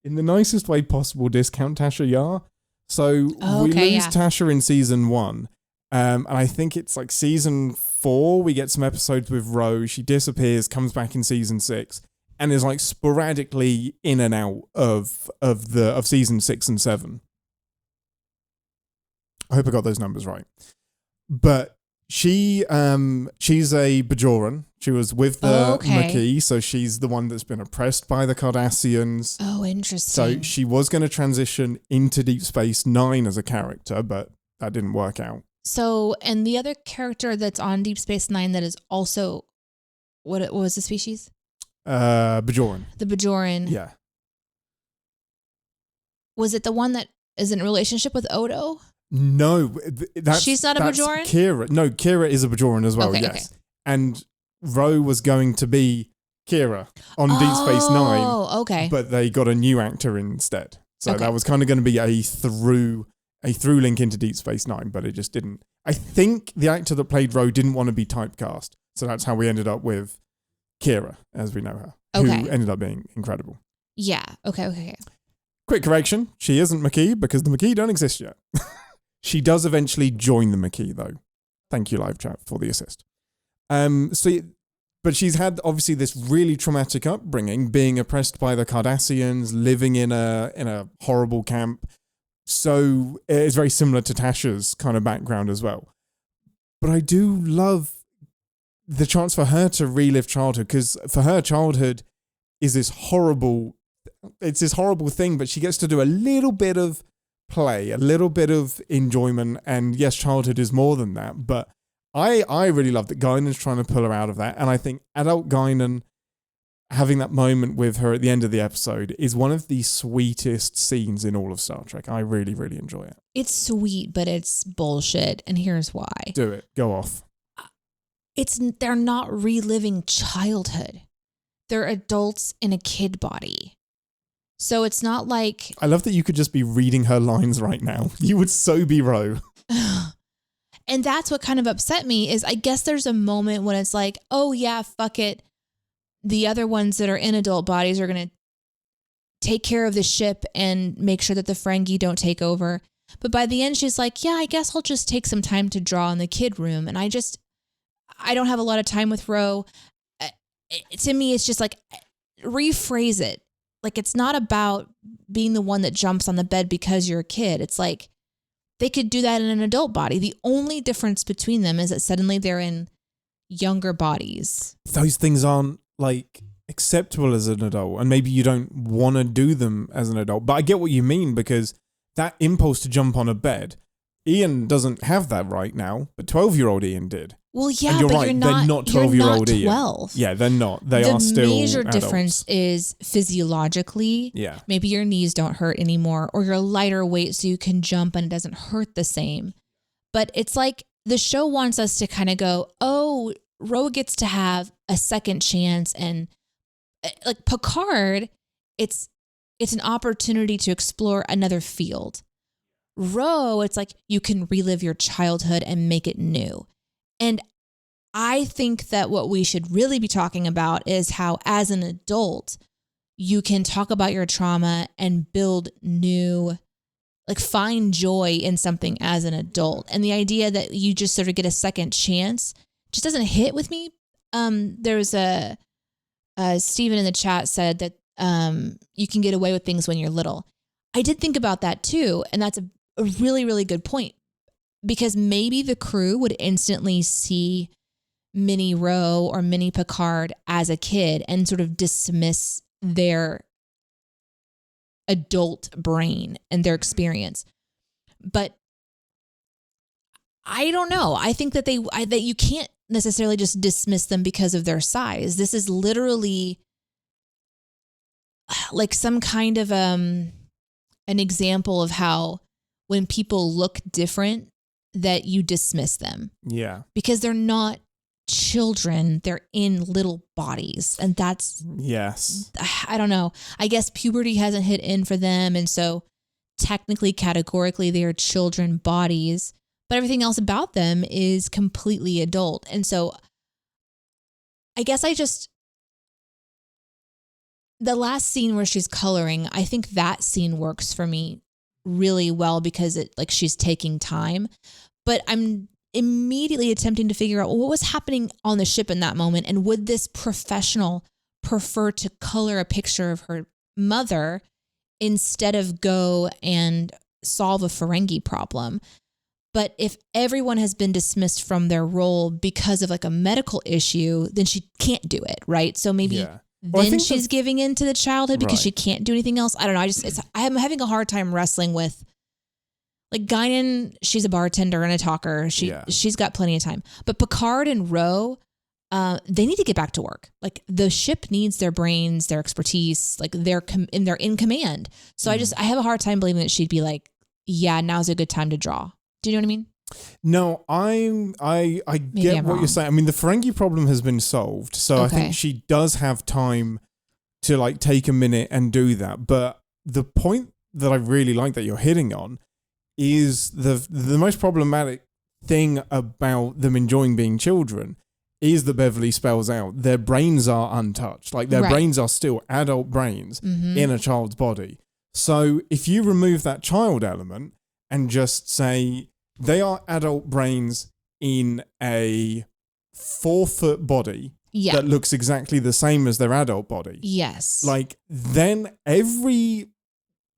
in the nicest way possible, discount Tasha Yar. So we lose Tasha in season 1. And I think it's like season 4, we get some episodes with Ro. She disappears, comes back in season 6, and is like sporadically in and out of season 6 and 7. I hope I got those numbers right. But she's a Bajoran. She was with the Maquis, so she's the one that's been oppressed by the Cardassians. Oh, interesting. So she was going to transition into Deep Space Nine as a character, but that didn't work out. So, and the other character that's on Deep Space Nine that is also, what was the species? Bajoran. The Bajoran. Yeah. Was it the one that is in a relationship with Odo? No, she's not a Bajoran? Kira. No, Kira is a Bajoran as well, yes. Okay. And Ro was going to be Kira on Deep Space Nine. Oh, okay. But they got a new actor instead. So that was kind of going to be a through link into Deep Space Nine, but it just didn't. I think the actor that played Ro didn't want to be typecast. So that's how we ended up with Kira, as we know her, who ended up being incredible. Yeah. Okay. Quick correction. She isn't Maquis because the Maquis don't exist yet. She does eventually join the Maquis, though. Thank you, live chat, for the assist. But she's had obviously this really traumatic upbringing, being oppressed by the Cardassians, living in a horrible camp. So it's very similar to Tasha's kind of background as well. But I do love the chance for her to relive childhood, because for her, childhood is this horrible thing, but she gets to do a little bit of play, a little bit of enjoyment, and yes, childhood is more than that, but I really love that Guinan's trying to pull her out of that, and I think adult Guinan having that moment with her at the end of the episode is one of the sweetest scenes in all of Star Trek. I really, really enjoy it. It's sweet, but it's bullshit, and here's why. Do it. Go off. They're not reliving childhood. They're adults in a kid body. So it's not like... I love that you could just be reading her lines right now. You would so be Ro. And that's what kind of upset me is I guess there's a moment when it's like, oh yeah, fuck it. The other ones that are in adult bodies are going to take care of the ship and make sure that the Ferengi don't take over. But by the end, she's like, yeah, I guess I'll just take some time to draw in the kid room. And I don't have a lot of time with Ro. To me, it's just like, rephrase it. Like, it's not about being the one that jumps on the bed because you're a kid. It's like they could do that in an adult body. The only difference between them is that suddenly they're in younger bodies. Those things aren't like acceptable as an adult, and maybe you don't want to do them as an adult. But I get what you mean, because that impulse to jump on a bed, Ian doesn't have that right now, but 12-year-old Ian did. Well, yeah, and you're but right, you're not, they're not 12-year-old Ian. 12. Yeah, they're not. They are still The major adults. difference is physiologically. Yeah. Maybe your knees don't hurt anymore, or you're lighter weight so you can jump and it doesn't hurt the same. But it's like the show wants us to kind of go, oh, Ro gets to have a second chance. And like Picard, it's an opportunity to explore another field. Ro, it's like you can relive your childhood and make it new. And I think that what we should really be talking about is how, as an adult, you can talk about your trauma and build new, like find joy in something as an adult. And the idea that you just sort of get a second chance just doesn't hit with me. There's Steven in the chat said that you can get away with things when you're little. I did think about that too. And that's a really, really good point, because maybe the crew would instantly see Mini Ro or Mini Picard as a kid and sort of dismiss their adult brain and their experience. But I don't know. I think that that you can't necessarily just dismiss them because of their size. This is literally like some kind of an example of how when people look different, that you dismiss them. Yeah. Because they're not children, they're in little bodies. And that's, yes, I don't know. I guess puberty hasn't hit in for them. And so technically, categorically, they are children bodies, but everything else about them is completely adult. And so I guess the last scene where she's coloring, I think that scene works for me really well because she's taking time, but I'm immediately attempting to figure out what was happening on the ship in that moment. And would this professional prefer to color a picture of her mother instead of go and solve a Ferengi problem? But if everyone has been dismissed from their role because of like a medical issue, then she can't do it. Right. So maybe then she's giving in to the childhood because she can't do anything else. I don't know. I'm having a hard time wrestling with, like, Guinan, she's a bartender and a talker. She's got plenty of time. But Picard and Ro, they need to get back to work. Like, the ship needs their brains, their expertise. Like, they're in command. So I have a hard time believing that she'd be like, yeah, now's a good time to draw. Do you know what I mean? No, I get what you're saying. I mean, the Ferengi problem has been solved, so I think she does have time to like take a minute and do that. But the point that I really like that you're hitting on is the most problematic thing about them enjoying being children is that Beverly spells out their brains are untouched. Like, their brains are still adult brains in a child's body. So if you remove that child element and just say they are adult brains in a 4-foot body that looks exactly the same as their adult body. Yes. Like, then the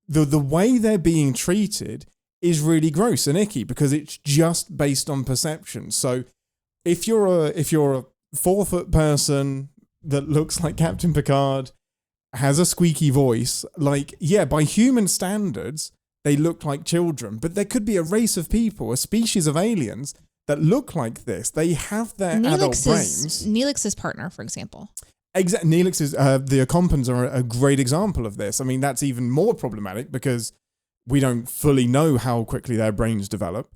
way they're being treated is really gross and icky because it's just based on perception. So if you're a 4-foot person that looks like Captain Picard, has a squeaky voice, like, yeah, by human standards, they look like children. But there could be a race of people, a species of aliens that look like this. They have their adult brains. Neelix's partner, for example. Exactly. Neelix's, the Acompans are a great example of this. I mean, that's even more problematic because we don't fully know how quickly their brains develop.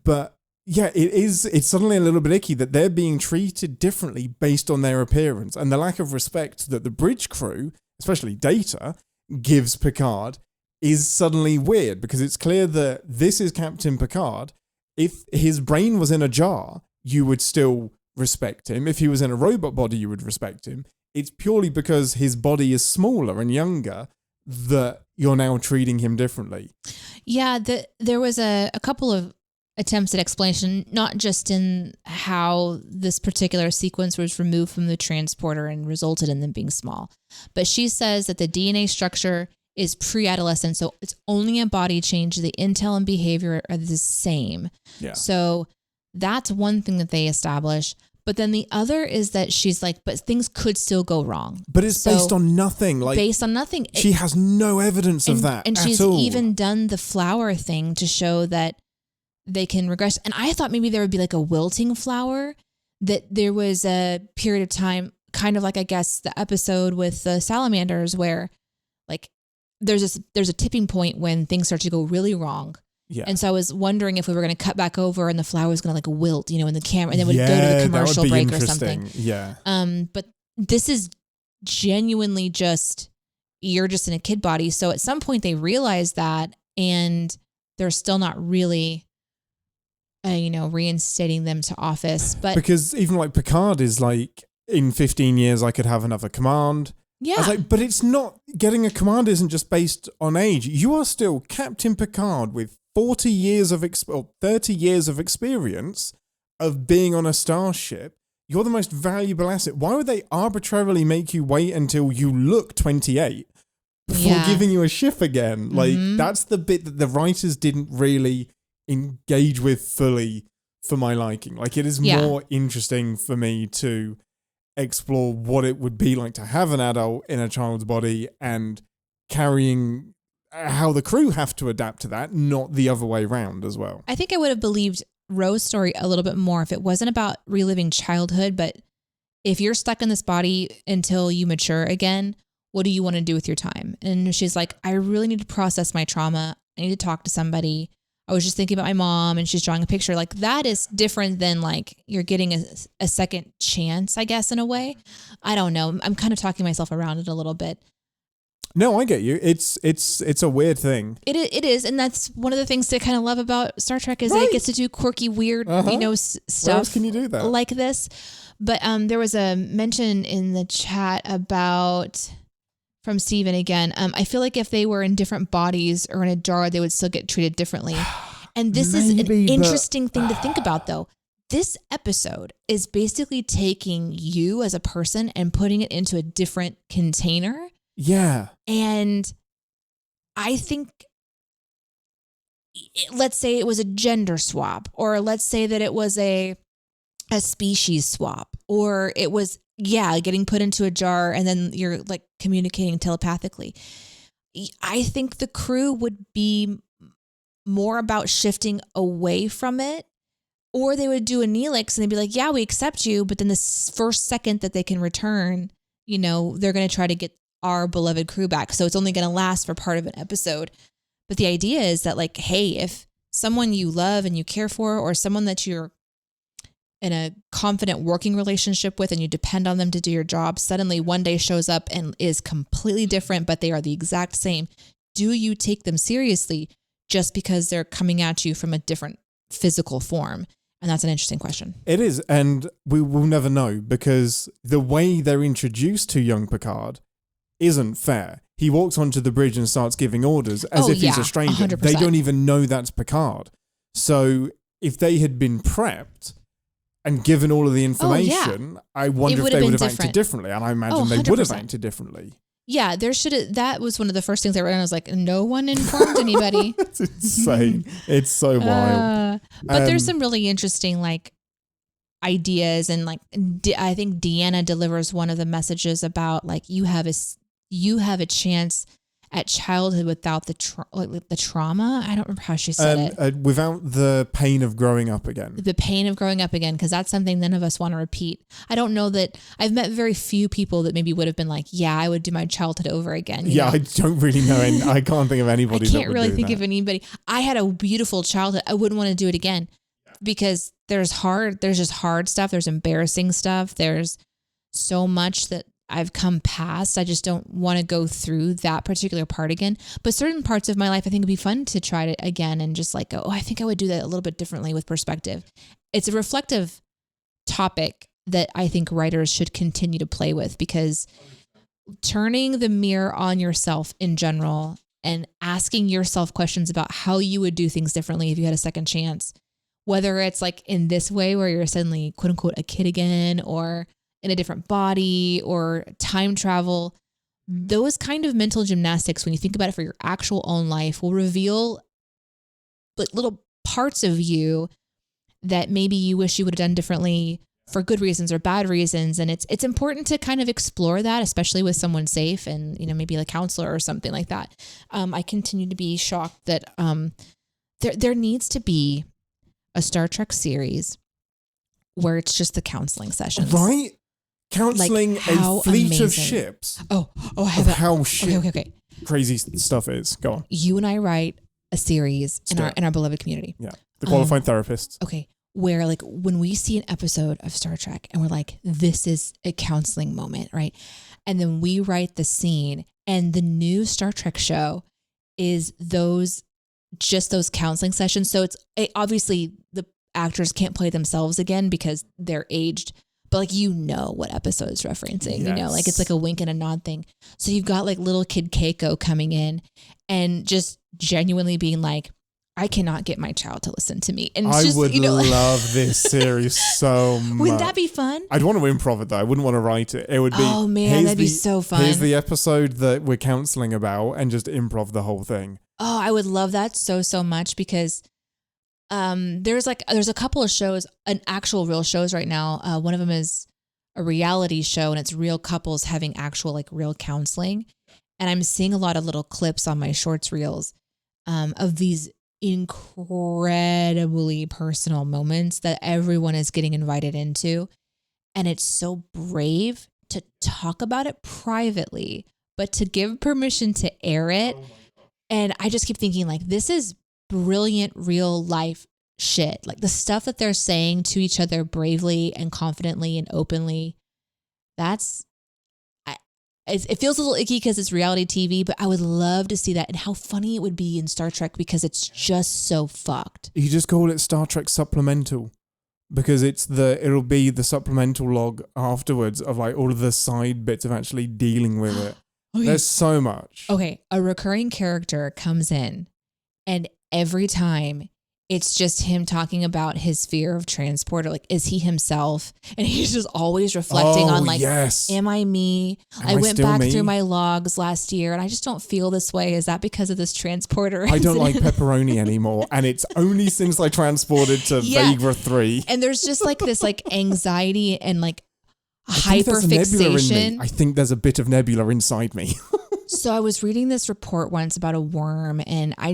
But yeah, it's suddenly a little bit icky that they're being treated differently based on their appearance, and the lack of respect that the bridge crew, especially Data, gives Picard is suddenly weird because it's clear that this is Captain Picard. If his brain was in a jar, you would still respect him. If he was in a robot body, you would respect him. It's purely because his body is smaller and younger that you're now treating him differently. Yeah, there was a couple of attempts at explanation, not just in how this particular sequence was removed from the transporter and resulted in them being small, but she says that the DNA structure is pre-adolescent, so it's only a body change. The intel and behavior are the same. Yeah. So that's one thing that they establish. But then the other is that she's like, but things could still go wrong. But it's based on nothing. Like, based on nothing. She has no evidence of that. And she's even done the flower thing to show that they can regress. And I thought maybe there would be like a wilting flower that there was a period of time, kind of like, I guess, the episode with the salamanders where like there's a tipping point when things start to go really wrong. Yeah. And so I was wondering if we were going to cut back over and the flower was going to like wilt, in the camera, and then would go to the commercial break or something. Yeah. But this is genuinely just, you're just in a kid body. So at some point they realize that, and they're still not really, reinstating them to office. But because even like Picard is like, in 15 years, I could have another command. Yeah. I was like, but it's not, getting a command isn't just based on age. You are still Captain Picard with 30 years of experience of being on a starship. You're the most valuable asset. Why would they arbitrarily make you wait until you look 28 before giving you a shift again? Like, that's the bit that the writers didn't really engage with fully for my liking. Like, it is more interesting for me to explore what it would be like to have an adult in a child's body and carrying how the crew have to adapt to that, not the other way around as well. I think I would have believed Rose's story a little bit more if it wasn't about reliving childhood, but if you're stuck in this body until you mature again, what do you want to do with your time? And she's like, I really need to process my trauma. I need to talk to somebody. I was just thinking about my mom, and she's drawing a picture. Like, that is different than like you're getting a second chance, I guess, in a way. I don't know. I'm kind of talking myself around it a little bit. No, I get you. It's a weird thing. It is, and that's one of the things that I kind of love about Star Trek is that it gets to do quirky, weird, stuff. Where else can you do that? Like this? But there was a mention in the chat about, from Steven again, I feel like if they were in different bodies or in a jar, they would still get treated differently. And this is an interesting thing to think about, though. This episode is basically taking you as a person and putting it into a different container. Yeah. And I think, let's say it was a gender swap, or let's say that it was a species swap, or it was, getting put into a jar and then you're like communicating telepathically. I think the crew would be more about shifting away from it, or they would do a Neelix and they'd be like, yeah, we accept you. But then the first second that they can return, they're going to try to get our beloved crew back. So it's only going to last for part of an episode. But the idea is that, like, hey, if someone you love and you care for, or someone that you're in a confident working relationship with and you depend on them to do your job, suddenly one day shows up and is completely different, but they are the exact same. Do you take them seriously just because they're coming at you from a different physical form? And that's an interesting question. It is. And we will never know, because the way they're introduced to young Picard isn't fair. He walks onto the bridge and starts giving orders as if he's a stranger. 100%. They don't even know that's Picard. So if they had been prepped and given all of the information, I wonder if they would have acted differently. And I imagine they would have acted differently. Yeah, that was one of the first things I read, and I was like, no one informed anybody. It's insane. It's so wild. But there's some really interesting like ideas, and like I think Deanna delivers one of the messages about like you have a chance at childhood without the trauma. I don't remember how she said it. Without the pain of growing up again. The pain of growing up again, because that's something none of us want to repeat. I don't know that I've met very few people that maybe would have been like, yeah, I would do my childhood over again. You know? I don't really know. I can't think of anybody. I can't really think of anybody. I had a beautiful childhood. I wouldn't want to do it again, because there's just hard stuff. There's embarrassing stuff. There's so much that I've come past. I just don't want to go through that particular part again. But certain parts of my life, I think it'd be fun to try it again and just like go, I think I would do that a little bit differently with perspective. It's a reflective topic that I think writers should continue to play with, because turning the mirror on yourself in general and asking yourself questions about how you would do things differently if you had a second chance, whether it's like in this way where you're suddenly quote unquote a kid again, or in a different body, or time travel, those kind of mental gymnastics, when you think about it for your actual own life, will reveal like little parts of you that maybe you wish you would have done differently for good reasons or bad reasons. And it's important to kind of explore that, especially with someone safe and, maybe a counselor or something like that. I continue to be shocked that there needs to be a Star Trek series where it's just the counseling sessions. Right? Counseling Like, a fleet amazing. of ships. Oh, I have how okay. crazy stuff is. Go on. You and I write a series in our beloved community. Yeah. The Qualified Therapists. Okay. Where like when we see an episode of Star Trek and we're like, this is a counseling moment, right? And then we write the scene, and the new Star Trek show is those counseling sessions. So it's obviously the actors can't play themselves again because they're aged, but like, what episode is referencing, Yes. like it's like a wink and a nod thing. So you've got like little kid Keiko coming in and just genuinely being like, I cannot get my child to listen to me. And it's would love this series so much. Wouldn't that be fun? I'd want to improv it though. I wouldn't want to write it. It would be, oh man, that'd be so fun. Here's the episode that we're counseling about, and just improv the whole thing. Oh, I would love that so much, because there's a couple of shows, an actual real shows right now. One of them is a reality show, and it's real couples having actual like real counseling. And I'm seeing a lot of little clips on my shorts reels of these incredibly personal moments that everyone is getting invited into. And it's so brave to talk about it privately, but to give permission to air it. And I just keep thinking like, this is brilliant real life shit. Like the stuff that they're saying to each other bravely and confidently and openly. It feels a little icky because it's reality TV, but I would love to see that, and how funny it would be in Star Trek because it's just so fucked. You just call it Star Trek Supplemental, because it'll be the supplemental log afterwards of like all of the side bits of actually dealing with it. Okay. There's so much. Okay, a recurring character comes in, and every time it's just him talking about his fear of transport, or like, is he himself? And he's just always reflecting on like, yes. Am I me? I went back through my logs last year and I just don't feel this way. Is that because of this transporter? I don't like pepperoni anymore. And it's only since I transported to Vega 3. And there's just like this like anxiety and like hyperfixation. I think there's a bit of nebula inside me. So I was reading this report once about a worm, and I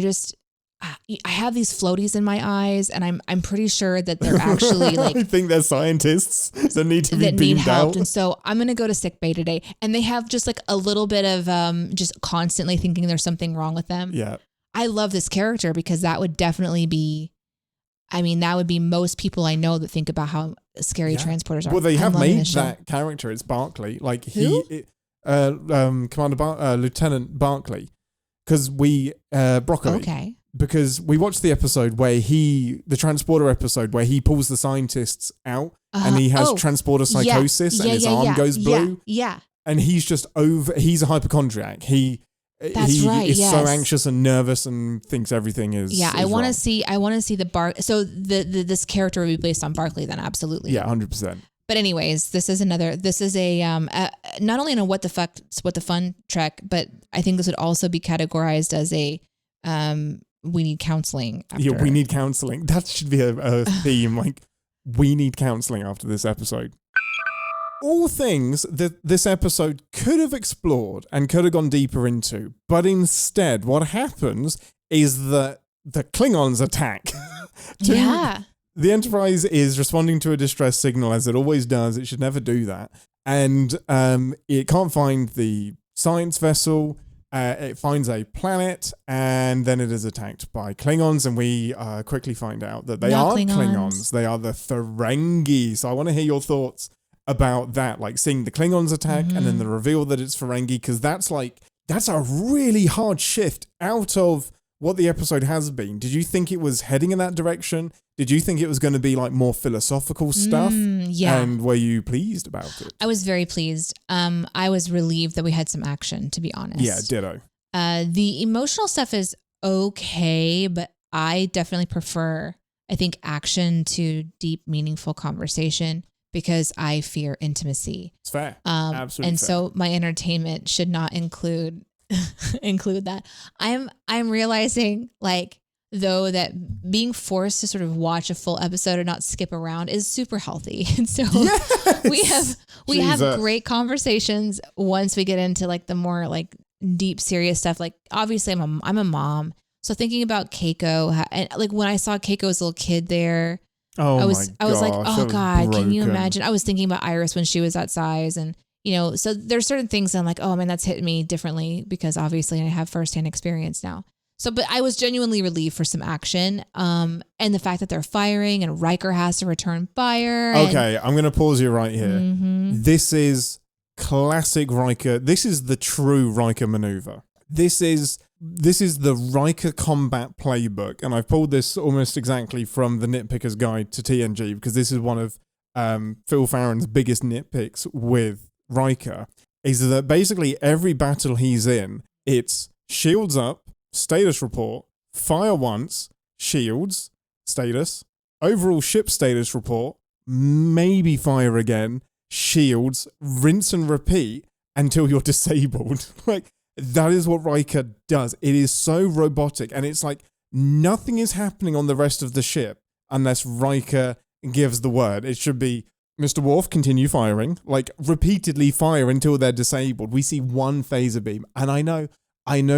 have these floaties in my eyes, and I'm pretty sure that they're actually like, I think they're scientists that need to be beamed out. And so I'm going to go to sick bay today, and they have just like a little bit of just constantly thinking there's something wrong with them. Yeah. I love this character because that would definitely be, that would be most people I know that think about how scary transporters are. Well, they have made that character. It's Barclay. Like Lieutenant Barclay. Because Broccoli. Okay. Because we watched the episode where the transporter episode where he pulls the scientists out and he has transporter psychosis and his arm goes blue. Yeah. And he's just he's a hypochondriac. He is so anxious and nervous and thinks everything is. Yeah. I want to see so this character would be based on Barclay then. Absolutely. Yeah. 100%. But anyways, this is a not only in a what the fun Trek, but I think this would also be categorized as a we need counseling. Yeah, we need counseling. That should be a theme. Like, we need counseling after this episode. All things that this episode could have explored and could have gone deeper into, but instead, what happens is that the Klingons attack. The Enterprise is responding to a distress signal, as it always does. It should never do that. And it can't find the science vessel. It finds a planet, and then it is attacked by Klingons, and we quickly find out that they aren't Klingons. They are the Ferengi. So I want to hear your thoughts about that, like seeing the Klingons attack and then the reveal that it's Ferengi, because that's a really hard shift out of what the episode has been. Did you think it was heading in that direction? Did you think it was going to be like more philosophical stuff? Yeah. And were you pleased about it? I was very pleased. I was relieved that we had some action, to be honest. Yeah, ditto. The emotional stuff is okay, but I definitely prefer, I think, action to deep, meaningful conversation, because I fear intimacy. It's fair. Absolutely. And fair. so my entertainment should not include that. I'm realizing, like, though, that being forced to sort of watch a full episode and not skip around is super healthy. And so we have great conversations once we get into like the more like deep, serious stuff. Like, obviously I'm a mom. So thinking about Keiko, and like when I saw Keiko as a little kid there, Oh I was like, oh God, broken. can you imagine? I was thinking about Iris when she was that size, and so there's certain things I'm like, oh man, that's hit me differently because obviously I have firsthand experience now. So, but I was genuinely relieved for some action, and the fact that they're firing and Riker has to return fire. Okay, I'm going to pause you right here. Mm-hmm. This is classic Riker. This is the true Riker maneuver. This is the Riker combat playbook, and I've pulled this almost exactly from the Nitpicker's Guide to TNG because this is one of Phil Farron's biggest nitpicks with Riker, is that basically every battle he's in, it's shields up, status report, fire once, shields, status, overall ship status report, maybe fire again, shields, rinse and repeat until you're disabled. Like, that is what Riker does. It is so robotic, and it's like nothing is happening on the rest of the ship unless Riker gives the word. It should be, Mr. Worf, continue firing, like repeatedly fire until they're disabled. We see one phaser beam, and I know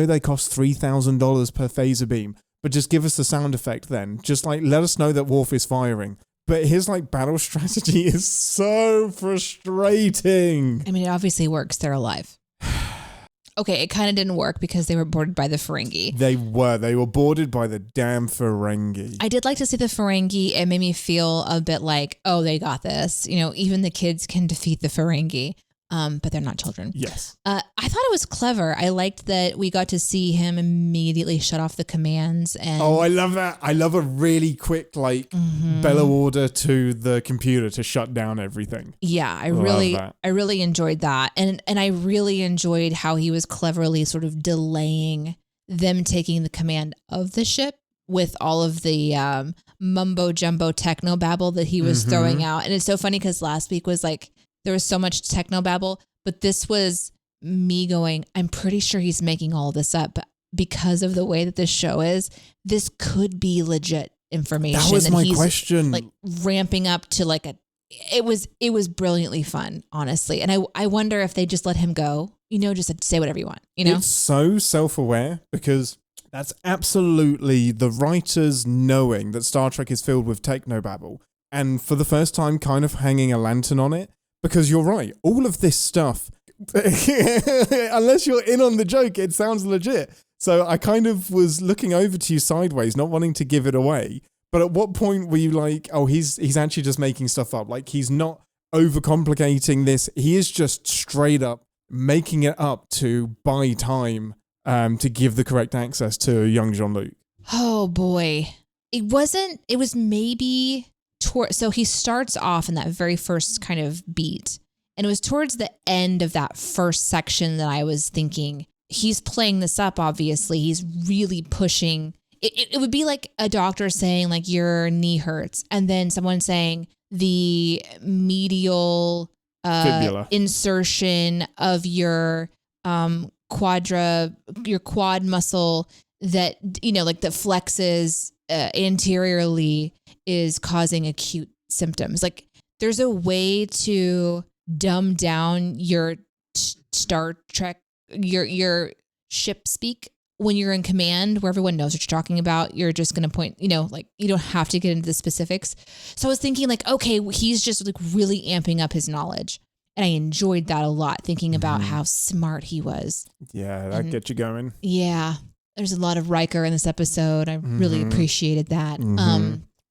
they cost $3,000 per phaser beam, but just give us the sound effect then. Just like let us know that Worf is firing. But his like battle strategy is so frustrating. I mean, it obviously works. They're alive. Okay, it kind of didn't work because they were boarded by the Ferengi. They were boarded by the damn Ferengi. I did like to see the Ferengi. It made me feel a bit like, oh, they got this. Even the kids can defeat the Ferengi. But they're not children. Yes. I thought it was clever. I liked that we got to see him immediately shut off the commands. And I love that. I love a really quick bellow order to the computer to shut down everything. Yeah, I really enjoyed that. And I really enjoyed how he was cleverly sort of delaying them taking the command of the ship with all of the mumbo jumbo techno babble that he was throwing out. And it's so funny because last week was like, there was so much technobabble, but this was me going, I'm pretty sure he's making all this up, but because of the way that this show is, this could be legit information. That was my question. Like ramping up to it was brilliantly fun, honestly. And I wonder if they just let him go, just say whatever you want, It's so self-aware because that's absolutely the writers knowing that Star Trek is filled with technobabble. And for the first time, kind of hanging a lantern on it. Because you're right, all of this stuff, unless you're in on the joke, it sounds legit. So I kind of was looking over to you sideways, not wanting to give it away. But at what point were you like, oh, he's actually just making stuff up? Like, he's not overcomplicating this. He is just straight up making it up to buy time to give the correct access to young Jean-Luc. Oh, boy. It was maybe... So he starts off in that very first kind of beat, and it was towards the end of that first section that I was thinking, he's playing this up, obviously. He's really pushing. It would be like a doctor saying, like, your knee hurts, and then someone saying the medial insertion of your quad muscle that, that flexes anteriorly is causing acute symptoms. Like, there's a way to dumb down your Star Trek, your ship speak when you're in command, where everyone knows what you're talking about. You're just going to point, you don't have to get into the specifics. So I was thinking like, okay, he's just like really amping up his knowledge. And I enjoyed that a lot, thinking about how smart he was. Yeah, that gets you going. Yeah. There's a lot of Riker in this episode. I really appreciated that.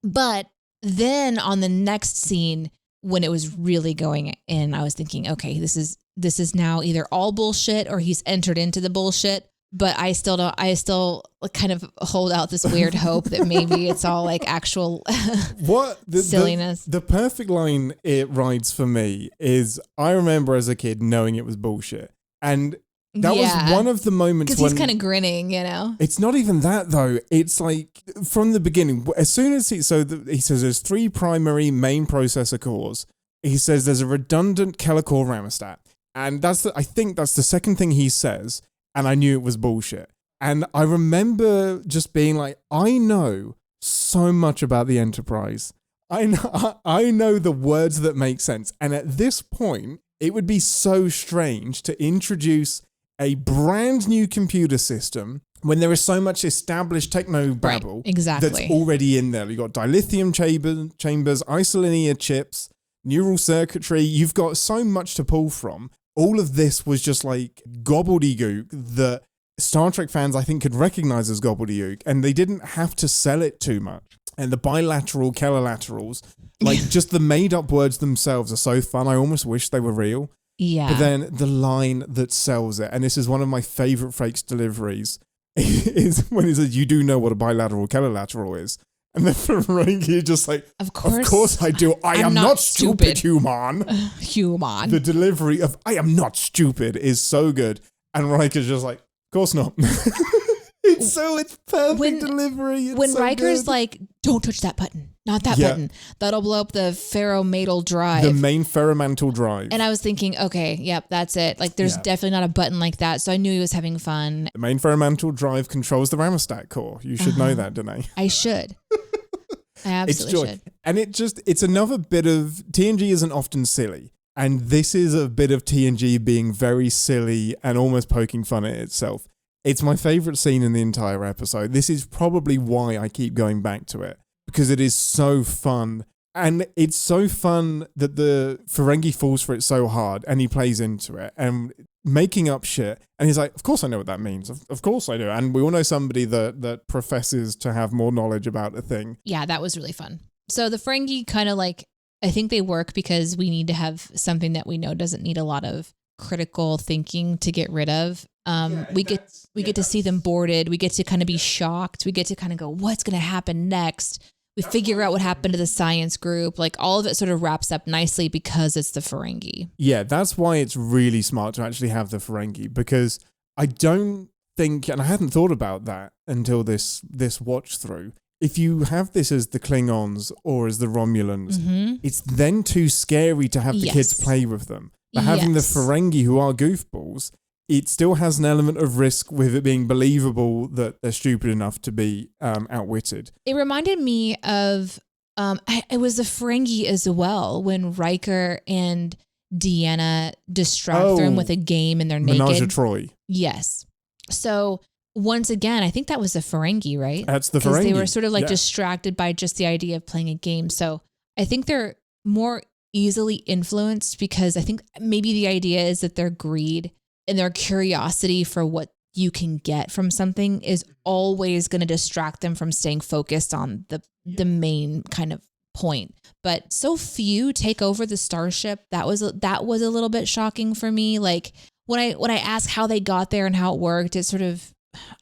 But then on the next scene, when it was really going in, I was thinking, okay, this is now either all bullshit or he's entered into the bullshit. But I still kind of hold out this weird hope that maybe it's all like actual silliness. The perfect line it rides for me is, I remember as a kid knowing it was bullshit. And that was one of the moments when... Because he's kind of grinning, It's not even that, though. It's like, from the beginning, as soon as he says there's 3 primary main processor cores. He says there's a redundant Keller-core ramostat. And I think that's the second thing he says. And I knew it was bullshit. And I remember just being like, I know so much about the Enterprise. I know the words that make sense. And at this point, it would be so strange to introduce a brand new computer system when there is so much established techno babble exactly. that's already in there. You've got dilithium chambers, isolinear chips, neural circuitry. You've got so much to pull from. All of this was just like gobbledygook that Star Trek fans, I think, could recognize as gobbledygook, and they didn't have to sell it too much. And the bilateral kelolaterals, like just the made-up words themselves are so fun. I almost wish they were real. Yeah. But then the line that sells it, and this is one of my favorite Frakes deliveries, is when he says, "You do know what a bilateral kelolateral is." And then Ferengi is just like, of course I do. I am not stupid, human. Human. The delivery of "I am not stupid" is so good. And Riker's just like, of course not. It's perfect delivery. It's when so Riker's good. like, don't touch that button. Not that button. That'll blow up the ferromantle drive. The main ferromantle drive. And I was thinking, okay, yep, that's it. Like, there's definitely not a button like that. So I knew he was having fun. The main ferromantle drive controls the Ramostat core. You should know that, Deneé. I should. I absolutely should. And it's another bit of, TNG isn't often silly. And this is a bit of TNG being very silly and almost poking fun at itself. It's my favorite scene in the entire episode. This is probably why I keep going back to it, because it is so fun. And it's so fun that the Ferengi falls for it so hard and he plays into it and making up shit. And he's like, of course I know what that means. Of course I do. And we all know somebody that professes to have more knowledge about a thing. Yeah, that was really fun. So the Ferengi kind of like, I think they work because we need to have something that we know doesn't need a lot of critical thinking to get rid of. We get to see them boarded. We get to kind of be shocked. We get to kind of go, what's going to happen next? We figure out what happened to the science group. Like all of it sort of wraps up nicely because it's the Ferengi. Yeah, that's why it's really smart to actually have the Ferengi, because I don't think, and I hadn't thought about that until this watch through. If you have this as the Klingons or as the Romulans, it's then too scary to have the kids play with them. But having the Ferengi, who are goofballs, it still has an element of risk with it being believable that they're stupid enough to be outwitted. It reminded me of, it was the Ferengi as well, when Riker and Deanna distract them with a game and they're naked. Menage a Troy. Yes. So once again, I think that was the Ferengi, right? That's the Ferengi. Because they were sort of like distracted by just the idea of playing a game. So I think they're more easily influenced because I think maybe the idea is that their greed and their curiosity for what you can get from something is always going to distract them from staying focused on the main kind of point. But so few take over the starship. That was a little bit shocking for me. Like when I asked how they got there and how it worked, it sort of,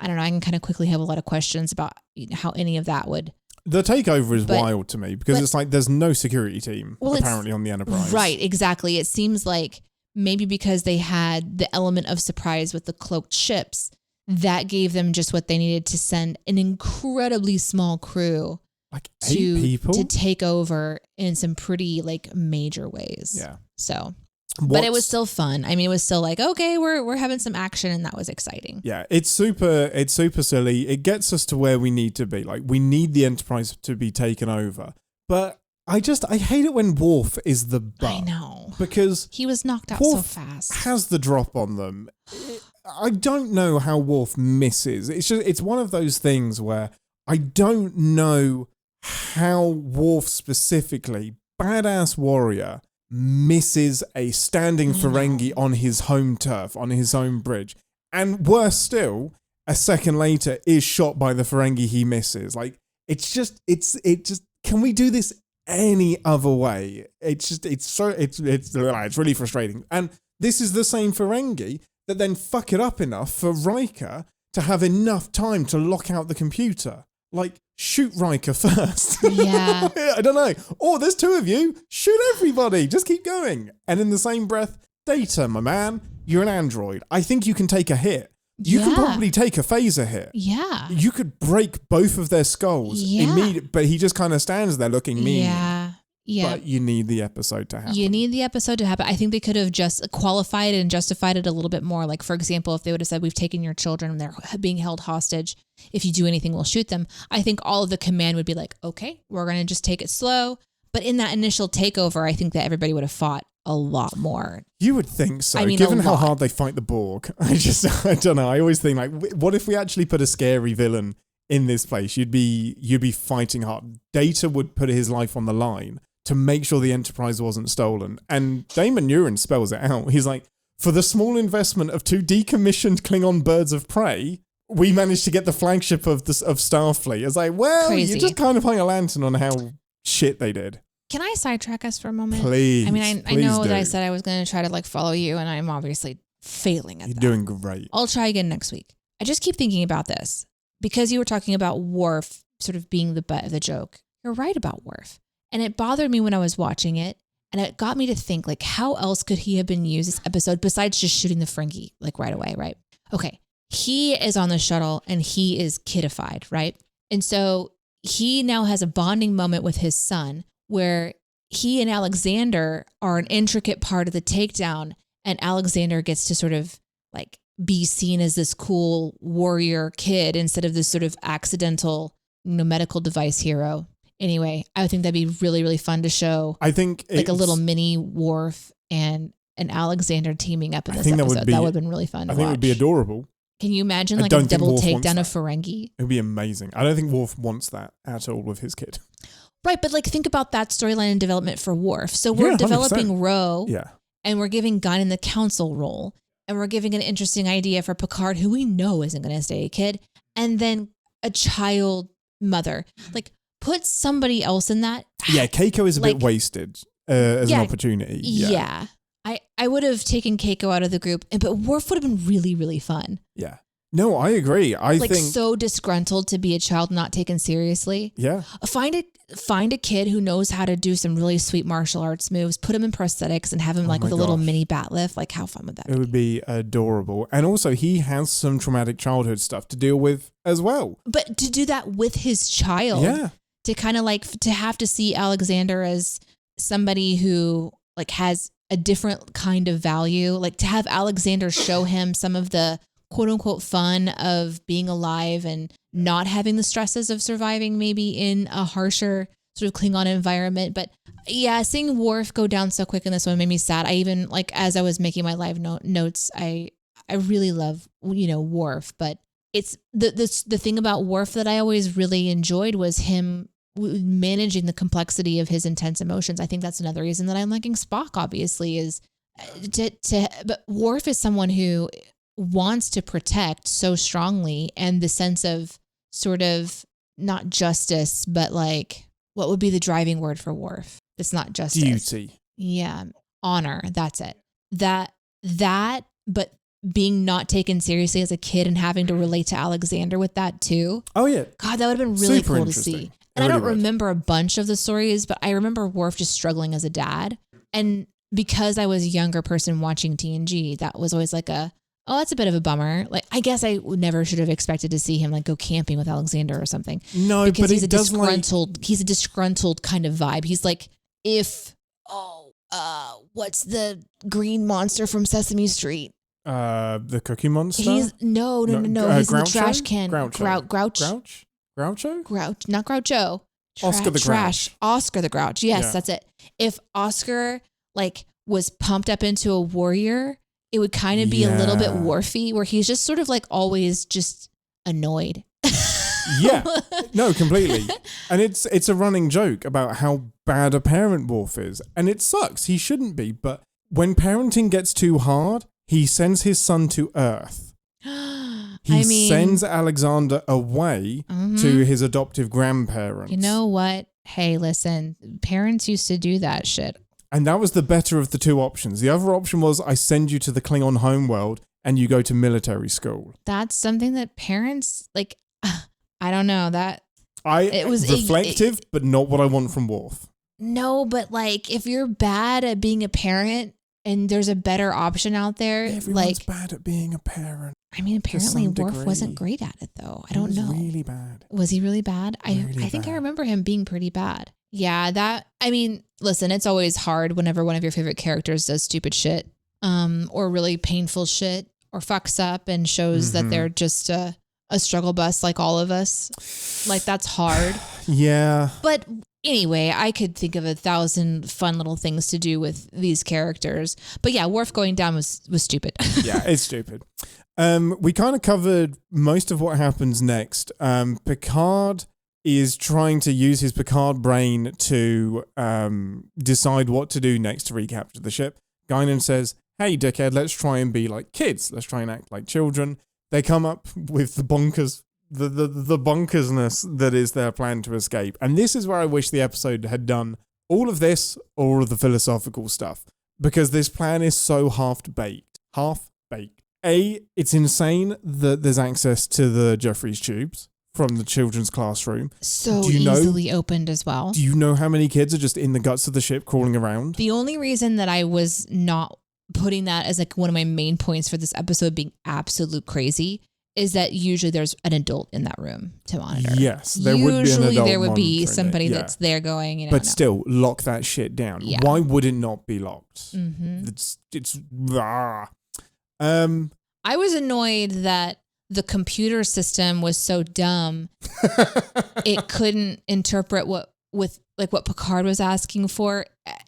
I don't know, I can kind of quickly have a lot of questions about how any of that would. The takeover is wild to me because it's like there's no security team apparently on the Enterprise. Right, exactly. It seems like maybe because they had the element of surprise with the cloaked ships, that gave them just what they needed to send an incredibly small crew, like 8 people, to take over in some pretty like major ways. Yeah. So, but it was still fun. I mean, it was still like, okay, we're having some action, and that was exciting. Yeah, it's super silly. It gets us to where we need to be. Like we need the Enterprise to be taken over, but I hate it when Worf is the butt. I know. Because he was knocked out Worf so fast. Has the drop on them. I don't know how Worf misses. It's one of those things where I don't know how Worf specifically, badass warrior, misses a standing Ferengi on his home turf, on his own bridge. And worse still, a second later is shot by the Ferengi he misses. Like, it's just, can we do this any other way? It's really frustrating. And this is the same Ferengi that then fuck it up enough for Riker to have enough time to lock out the computer. Like, shoot Riker first. Yeah. I don't know. Or there's 2 of you. Shoot everybody. Just keep going. And in the same breath, Data, my man, you're an android. I think you can take a hit. You can probably take a phaser hit. Yeah. You could break both of their skulls immediately, but he just kind of stands there looking mean. Yeah. Yeah. But you need the episode to happen. You need the episode to happen. I think they could have just qualified and justified it a little bit more. Like, for example, if they would have said, we've taken your children and they're being held hostage. If you do anything, we'll shoot them. I think all of the command would be like, okay, we're going to just take it slow. But in that initial takeover, I think that everybody would have fought a lot more. You would think so. I mean, given how hard they fight the Borg. I don't know. I always think like, what if we actually put a scary villain in this place? You'd be fighting hard. Data would put his life on the line to make sure the Enterprise wasn't stolen. And Damon Nguyen spells it out. He's like, for the small investment of 2 decommissioned Klingon birds of prey, we managed to get the flagship of Starfleet. It's like, well, Crazy. You just kind of hung a lantern on how shit they did. Can I sidetrack us for a moment? Please. I mean, I know that I said I was going to try to like follow you, and I'm obviously failing at that. You're doing great. I'll try again next week. I just keep thinking about this because you were talking about Worf sort of being the butt of the joke. You're right about Worf. And it bothered me when I was watching it. And it got me to think, like, how else could he have been used this episode besides just shooting the Ferengi, like, right away, right? Okay. He is on the shuttle and he is kidified, right? And so he now has a bonding moment with his son where he and Alexander are an intricate part of the takedown, and Alexander gets to sort of like be seen as this cool warrior kid instead of this sort of accidental, medical device hero. Anyway, I would think that'd be really, really fun to show. I think like a little mini Worf and Alexander teaming up in this episode. That would have been really fun to watch. I think it would be adorable. Can you imagine like a double takedown of Ferengi? It would be amazing. I don't think Worf wants that at all with his kid. Right, but like think about that storyline and development for Worf. So we're developing Ro, and we're giving Guinan the council role, and we're giving an interesting idea for Picard, who we know isn't going to stay a kid, and then a child mother. Like put somebody else in that. Yeah, Keiko is a bit wasted as an opportunity. Yeah. I would have taken Keiko out of the group, but Worf would have been really, really fun. Yeah. No, I agree. I think so disgruntled to be a child not taken seriously. Yeah. Find a kid who knows how to do some really sweet martial arts moves, put him in prosthetics and have him with a little mini bat lift. Like how fun would that be? It would be adorable. And also he has some traumatic childhood stuff to deal with as well. But to do that with his child. Yeah. To kind of like to have to see Alexander as somebody who like has a different kind of value, like to have Alexander show him some of the quote unquote fun of being alive and not having the stresses of surviving maybe in a harsher sort of Klingon environment. But yeah, seeing Worf go down so quick in this one made me sad. I even like, as I was making my live notes, I really love, Worf, but it's the thing about Worf that I always really enjoyed was him managing the complexity of his intense emotions. I think that's another reason that I'm liking Spock, obviously, is but Worf is someone who wants to protect so strongly, and the sense of sort of not justice, but like what would be the driving word for Worf? It's not justice. Duty. Yeah. Honor. That's it. That, but being not taken seriously as a kid and having to relate to Alexander with that too. Oh yeah. God, that would have been really Super cool to see. And I don't remember a bunch of the stories, but I remember Worf just struggling as a dad. And because I was a younger person watching TNG, that was always like that's a bit of a bummer. Like, I guess I never should have expected to see him like go camping with Alexander or something. No, because but he's a disgruntled kind of vibe. He's like, what's the green monster from Sesame Street? The Cookie Monster? He's no. He's in the trash can. Groucho? Not Groucho. Oscar the Grouch. Oscar the Grouch. Yes, that's it. If Oscar like was pumped up into a warrior, it would kind of be a little bit Worfy, where he's just sort of like always just annoyed. Yeah, no, completely. And it's a running joke about how bad a parent Worf is. And it sucks. He shouldn't be. But when parenting gets too hard, he sends his son to Earth. He sends Alexander away to his adoptive grandparents. You know what? Hey, listen, parents used to do that shit. And that was the better of the two options. The other option was I send you to the Klingon homeworld and you go to military school. That's something that parents, like, I don't know. It was reflective, but not what I want from Worf. No, but like, if you're bad at being a parent and there's a better option out there, everyone's bad at being a parent. I mean, apparently Worf wasn't great at it, though. I don't know. He was really bad. Was he really bad? I think I remember him being pretty bad. Yeah, listen, it's always hard whenever one of your favorite characters does stupid shit, or really painful shit, or fucks up and shows that they're just a a struggle bus like all of us. Like, that's hard. Yeah. But anyway, I could think of 1,000 fun little things to do with these characters. But yeah, Worf going down was stupid. Yeah, it's stupid. We kind of covered most of what happens next. Picard is trying to use his Picard brain to decide what to do next to recapture the ship. Guinan says, hey, dickhead, let's try and be like kids. Let's try and act like children. They come up with the bonkers, the bonkersness that is their plan to escape. And this is where I wish the episode had done all of this, all of the philosophical stuff, because this plan is so half-baked. Half-baked. It's insane that there's access to the Jefferies Tubes from the children's classroom. So easily opened as well. Do you know how many kids are just in the guts of the ship crawling around? The only reason that I was not putting that as like one of my main points for this episode being absolute crazy is that usually there's an adult in that room to monitor. Yes, there would be an adult. Usually there would be somebody it, that's there going, you know. But still, lock that shit down. Yeah. Why would it not be locked? Mm-hmm. It's I was annoyed that the computer system was so dumb it couldn't interpret what Picard was asking for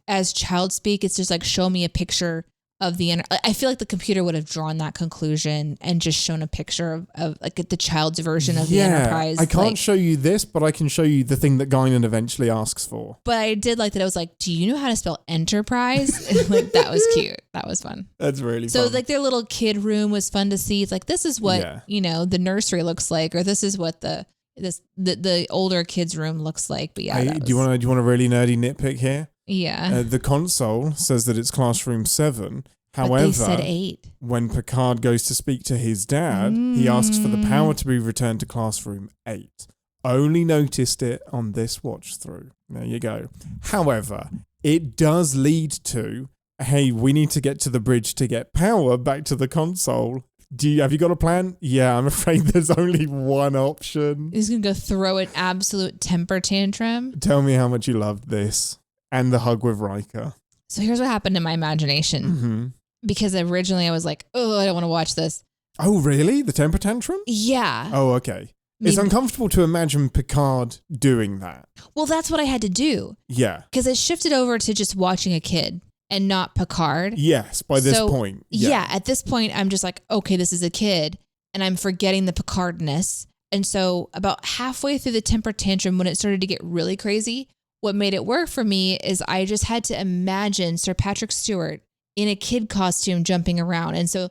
as child speak. It's just like, show me a picture of the I feel like the computer would have drawn that conclusion and just shown a picture of like the child's version of the Enterprise. I can't show you this, but I can show you the thing that Guinan eventually asks for. But I did like that. I was like, do you know how to spell Enterprise? Like, that was cute. That was fun. That's really fun. So like their little kid room was fun to see. It's like, this is what, you know, the nursery looks like, or this is what the older kids' room looks like. But yeah, do you want a really nerdy nitpick here? Yeah. The console says that it's classroom 7. However, but they said 8. When Picard goes to speak to his dad, he asks for the power to be returned to classroom 8. Only noticed it on this watch through. There you go. However, it does lead to, hey, we need to get to the bridge to get power back to the console. Have you got a plan? Yeah, I'm afraid there's only one option. He's going to go throw an absolute temper tantrum. Tell me how much you loved this. And the hug with Riker. So here's what happened in my imagination. Mm-hmm. Because originally I was like, oh, I don't want to watch this. Oh, really? The temper tantrum? Yeah. Oh, okay. It's uncomfortable to imagine Picard doing that. Well, that's what I had to do. Yeah. Because it shifted over to just watching a kid and not Picard. Yes, by this point. Yeah, at this point, I'm just like, okay, this is a kid. And I'm forgetting the Picardness. And so about halfway through the temper tantrum, when it started to get really crazy, what made it work for me is I just had to imagine Sir Patrick Stewart in a kid costume jumping around. And so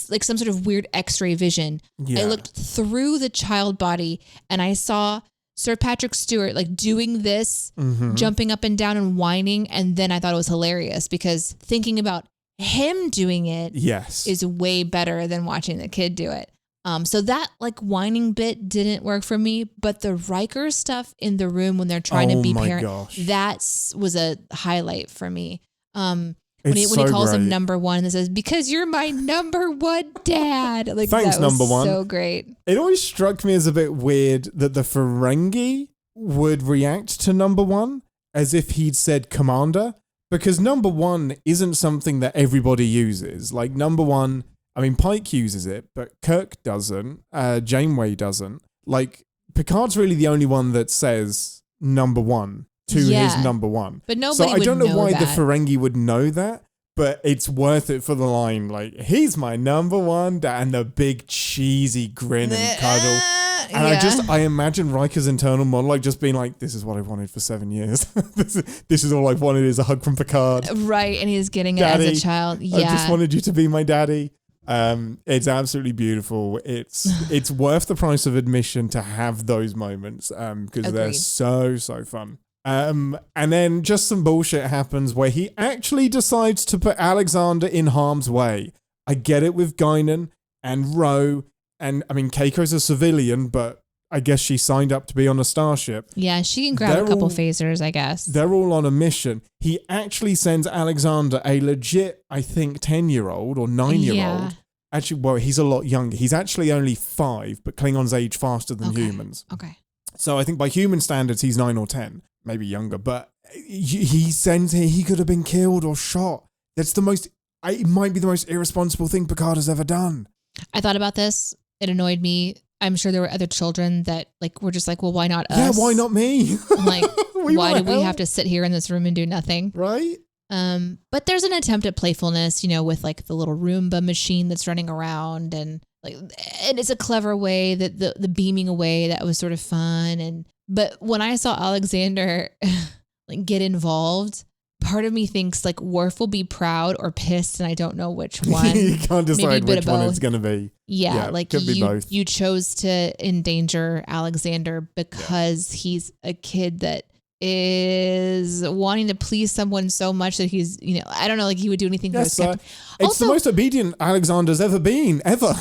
like some sort of weird X-ray vision. Yeah. I looked through the child body and I saw Sir Patrick Stewart like doing this, jumping up and down and whining. And then I thought it was hilarious because thinking about him doing it is way better than watching the kid do it. So that like whining bit didn't work for me, but the Riker stuff in the room when they're trying to be parent, that was a highlight for me. When he calls him number one and says, because you're my number one dad. Like, thanks, that was number one. So great. It always struck me as a bit weird that the Ferengi would react to number one as if he'd said commander, because number one isn't something that everybody uses. Like number one, I mean, Pike uses it, but Kirk doesn't. Janeway doesn't. Like, Picard's really the only one that says number one to his number one. But nobody would know that. So I don't know why the Ferengi would know that, but it's worth it for the line. Like, he's my number one dad, and the big cheesy grin and cuddle. And I imagine Riker's internal monologue just being like, this is what I've wanted for 7 years. this is all I've wanted is a hug from Picard. Right, and he's getting daddy, it as a child. Yeah. I just wanted you to be my daddy. It's absolutely beautiful. It's worth the price of admission to have those moments because they're so fun. And then just some bullshit happens where he actually decides to put Alexander in harm's way. I get it with Guinan and Ro, and I mean Keiko's a civilian, but I guess she signed up to be on a starship. Yeah, she can grab a couple phasers, I guess. They're all on a mission. He actually sends Alexander, a legit, I think, 10-year-old or 9-year-old. Yeah. Actually, well, he's a lot younger. He's actually only 5, but Klingons age faster than humans. Okay. So I think by human standards, he's 9 or 10, maybe younger. But he sends him, he could have been killed or shot. It might be the most irresponsible thing Picard has ever done. I thought about this. It annoyed me. I'm sure there were other children that like were just like, well, why not us? Yeah, why not me? Like, why do we have to sit here in this room and do nothing? Right. But there's an attempt at playfulness, you know, with like the little Roomba machine that's running around, and it's a clever way that the beaming away, that was sort of fun. But when I saw Alexander like get involved, part of me thinks like Worf will be proud or pissed, and I don't know which one. You can't decide which one it's going to be. Yeah, like could be both. You chose to endanger Alexander because he's a kid that is wanting to please someone so much that he's, you know, I don't know, like he would do anything for his captain. It's also, the most obedient Alexander's ever been, ever.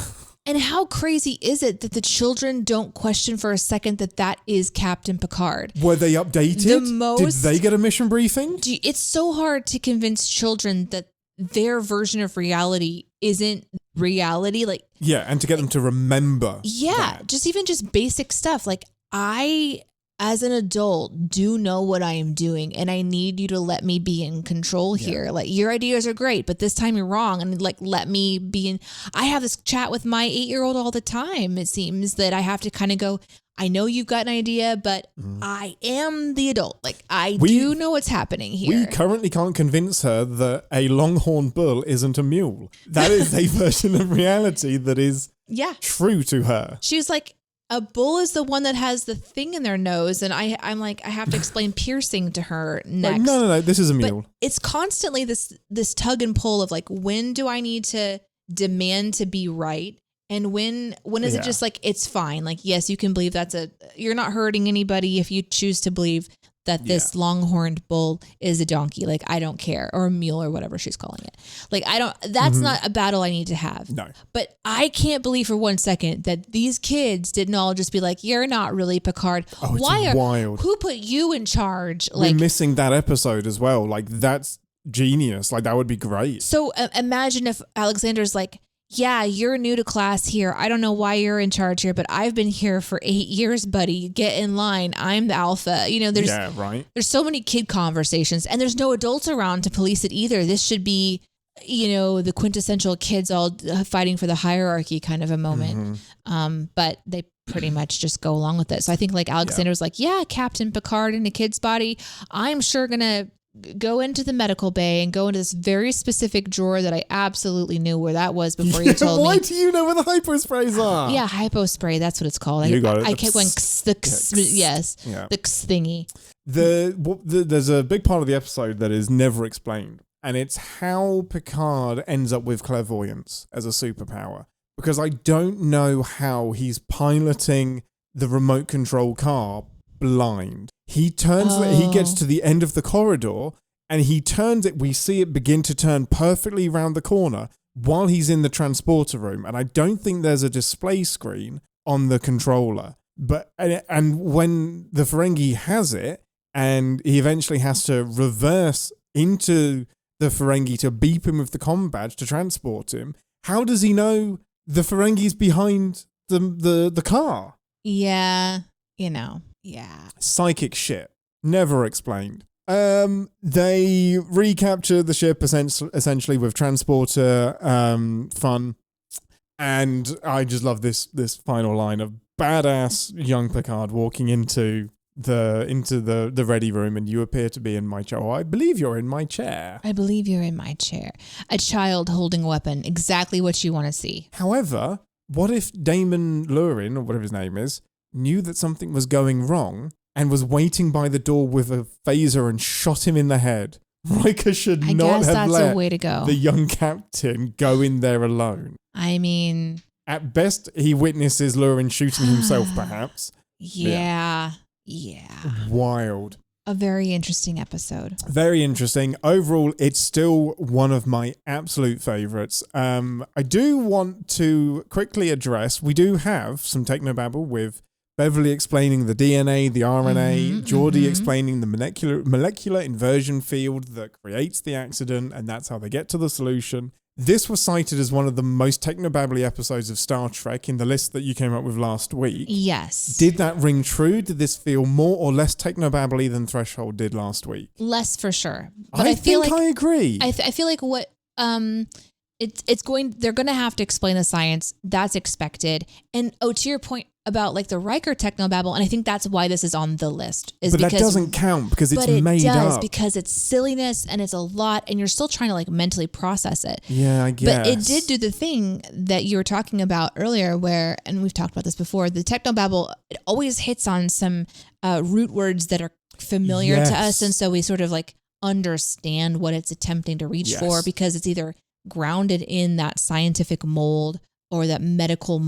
And how crazy is it that the children don't question for a second that is Captain Picard? Were they updated? Did they get a mission briefing? It's so hard to convince children that their version of reality isn't reality. Like, yeah, and to get them to remember. Yeah, just basic stuff. Like, I, as an adult, do know what I am doing, and I need you to let me be in control here. Like, your ideas are great, but this time you're wrong, and like, let me be in. I have this chat with my 8-year-old all the time. It seems that I have to kind of go, I know you've got an idea, but I am the adult. Like, I do know what's happening here. We currently can't convince her that a longhorn bull isn't a mule. That is a version of reality that is true to her. She was like, a bull is the one that has the thing in their nose. And I'm like, I have to explain piercing to her next. Like, no, this is a mule. But it's constantly this tug and pull of like, when do I need to demand to be right? And when is it just like, it's fine? Like, yes, you can believe you're not hurting anybody if you choose to believe that this longhorned bull is a donkey. Like, I don't care. Or a mule, or whatever she's calling it. Like, that's not a battle I need to have. No. But I can't believe for 1 second that these kids didn't all just be like, you're not really Picard. Oh, it's wild. Who put you in charge? We're missing that episode as well. Like, that's genius. Like, that would be great. So imagine if Alexander's like, yeah, you're new to class here. I don't know why you're in charge here, but I've been here for 8 years, buddy. Get in line. I'm the alpha. You know, there's so many kid conversations, and there's no adults around to police it either. This should be, you know, the quintessential kids all fighting for the hierarchy kind of a moment. But they pretty much just go along with it. So I think like Alexander's like, yeah, Captain Picard in a kid's body. I'm sure going to go into the medical bay and go into this very specific drawer that I absolutely knew where that was before you told me. Why do you know where the hypo sprays are? Yeah, hypo spray. That's what it's called. You got it. I kept going, the thingy. There's a big part of the episode that is never explained, and it's how Picard ends up with clairvoyance as a superpower. Because I don't know how he's piloting the remote control car blind. He gets to the end of the corridor and he turns it. We see it begin to turn perfectly around the corner while he's in the transporter room. And I don't think there's a display screen on the controller. And when the Ferengi has it and he eventually has to reverse into the Ferengi to beep him with the comm badge to transport him, how does he know the Ferengi's behind the car? Yeah, you know. Yeah. Psychic shit. Never explained. They recapture the ship essentially with transporter fun. And I just love this final line of badass young Picard walking into the ready room, and you appear to be in my chair. Oh, I believe you're in my chair. I believe you're in my chair. A child holding a weapon. Exactly what you want to see. However, what if Damon Lurin, or whatever his name is, knew that something was going wrong and was waiting by the door with a phaser and shot him in the head? Riker should not have let a way to go. The young captain go in there alone. I mean, at best, he witnesses Lurin shooting himself, perhaps. Yeah. Wild. A very interesting episode. Very interesting. Overall, it's still one of my absolute favorites. I do want to quickly address, we do have some technobabble with Beverly explaining the DNA, the RNA, Geordi explaining the molecular inversion field that creates the accident, and that's how they get to the solution. This was cited as one of the most technobabbly episodes of Star Trek in the list that you came up with last week. Yes. Did that ring true? Did this feel more or less technobabbly than Threshold did last week? Less for sure. But I think I agree. I feel like what they're going to have to explain the science. That's expected. And to your point about like the Riker technobabble, and I think that's why this is on the list. But that doesn't count because it's made up. Because it's silliness and it's a lot, and you're still trying to like mentally process it. Yeah, I guess. But it did do the thing that you were talking about earlier where, and we've talked about this before, the technobabble, it always hits on some root words that are familiar to us. And so we sort of like understand what it's attempting to reach for because it's either grounded in that scientific mold or that medical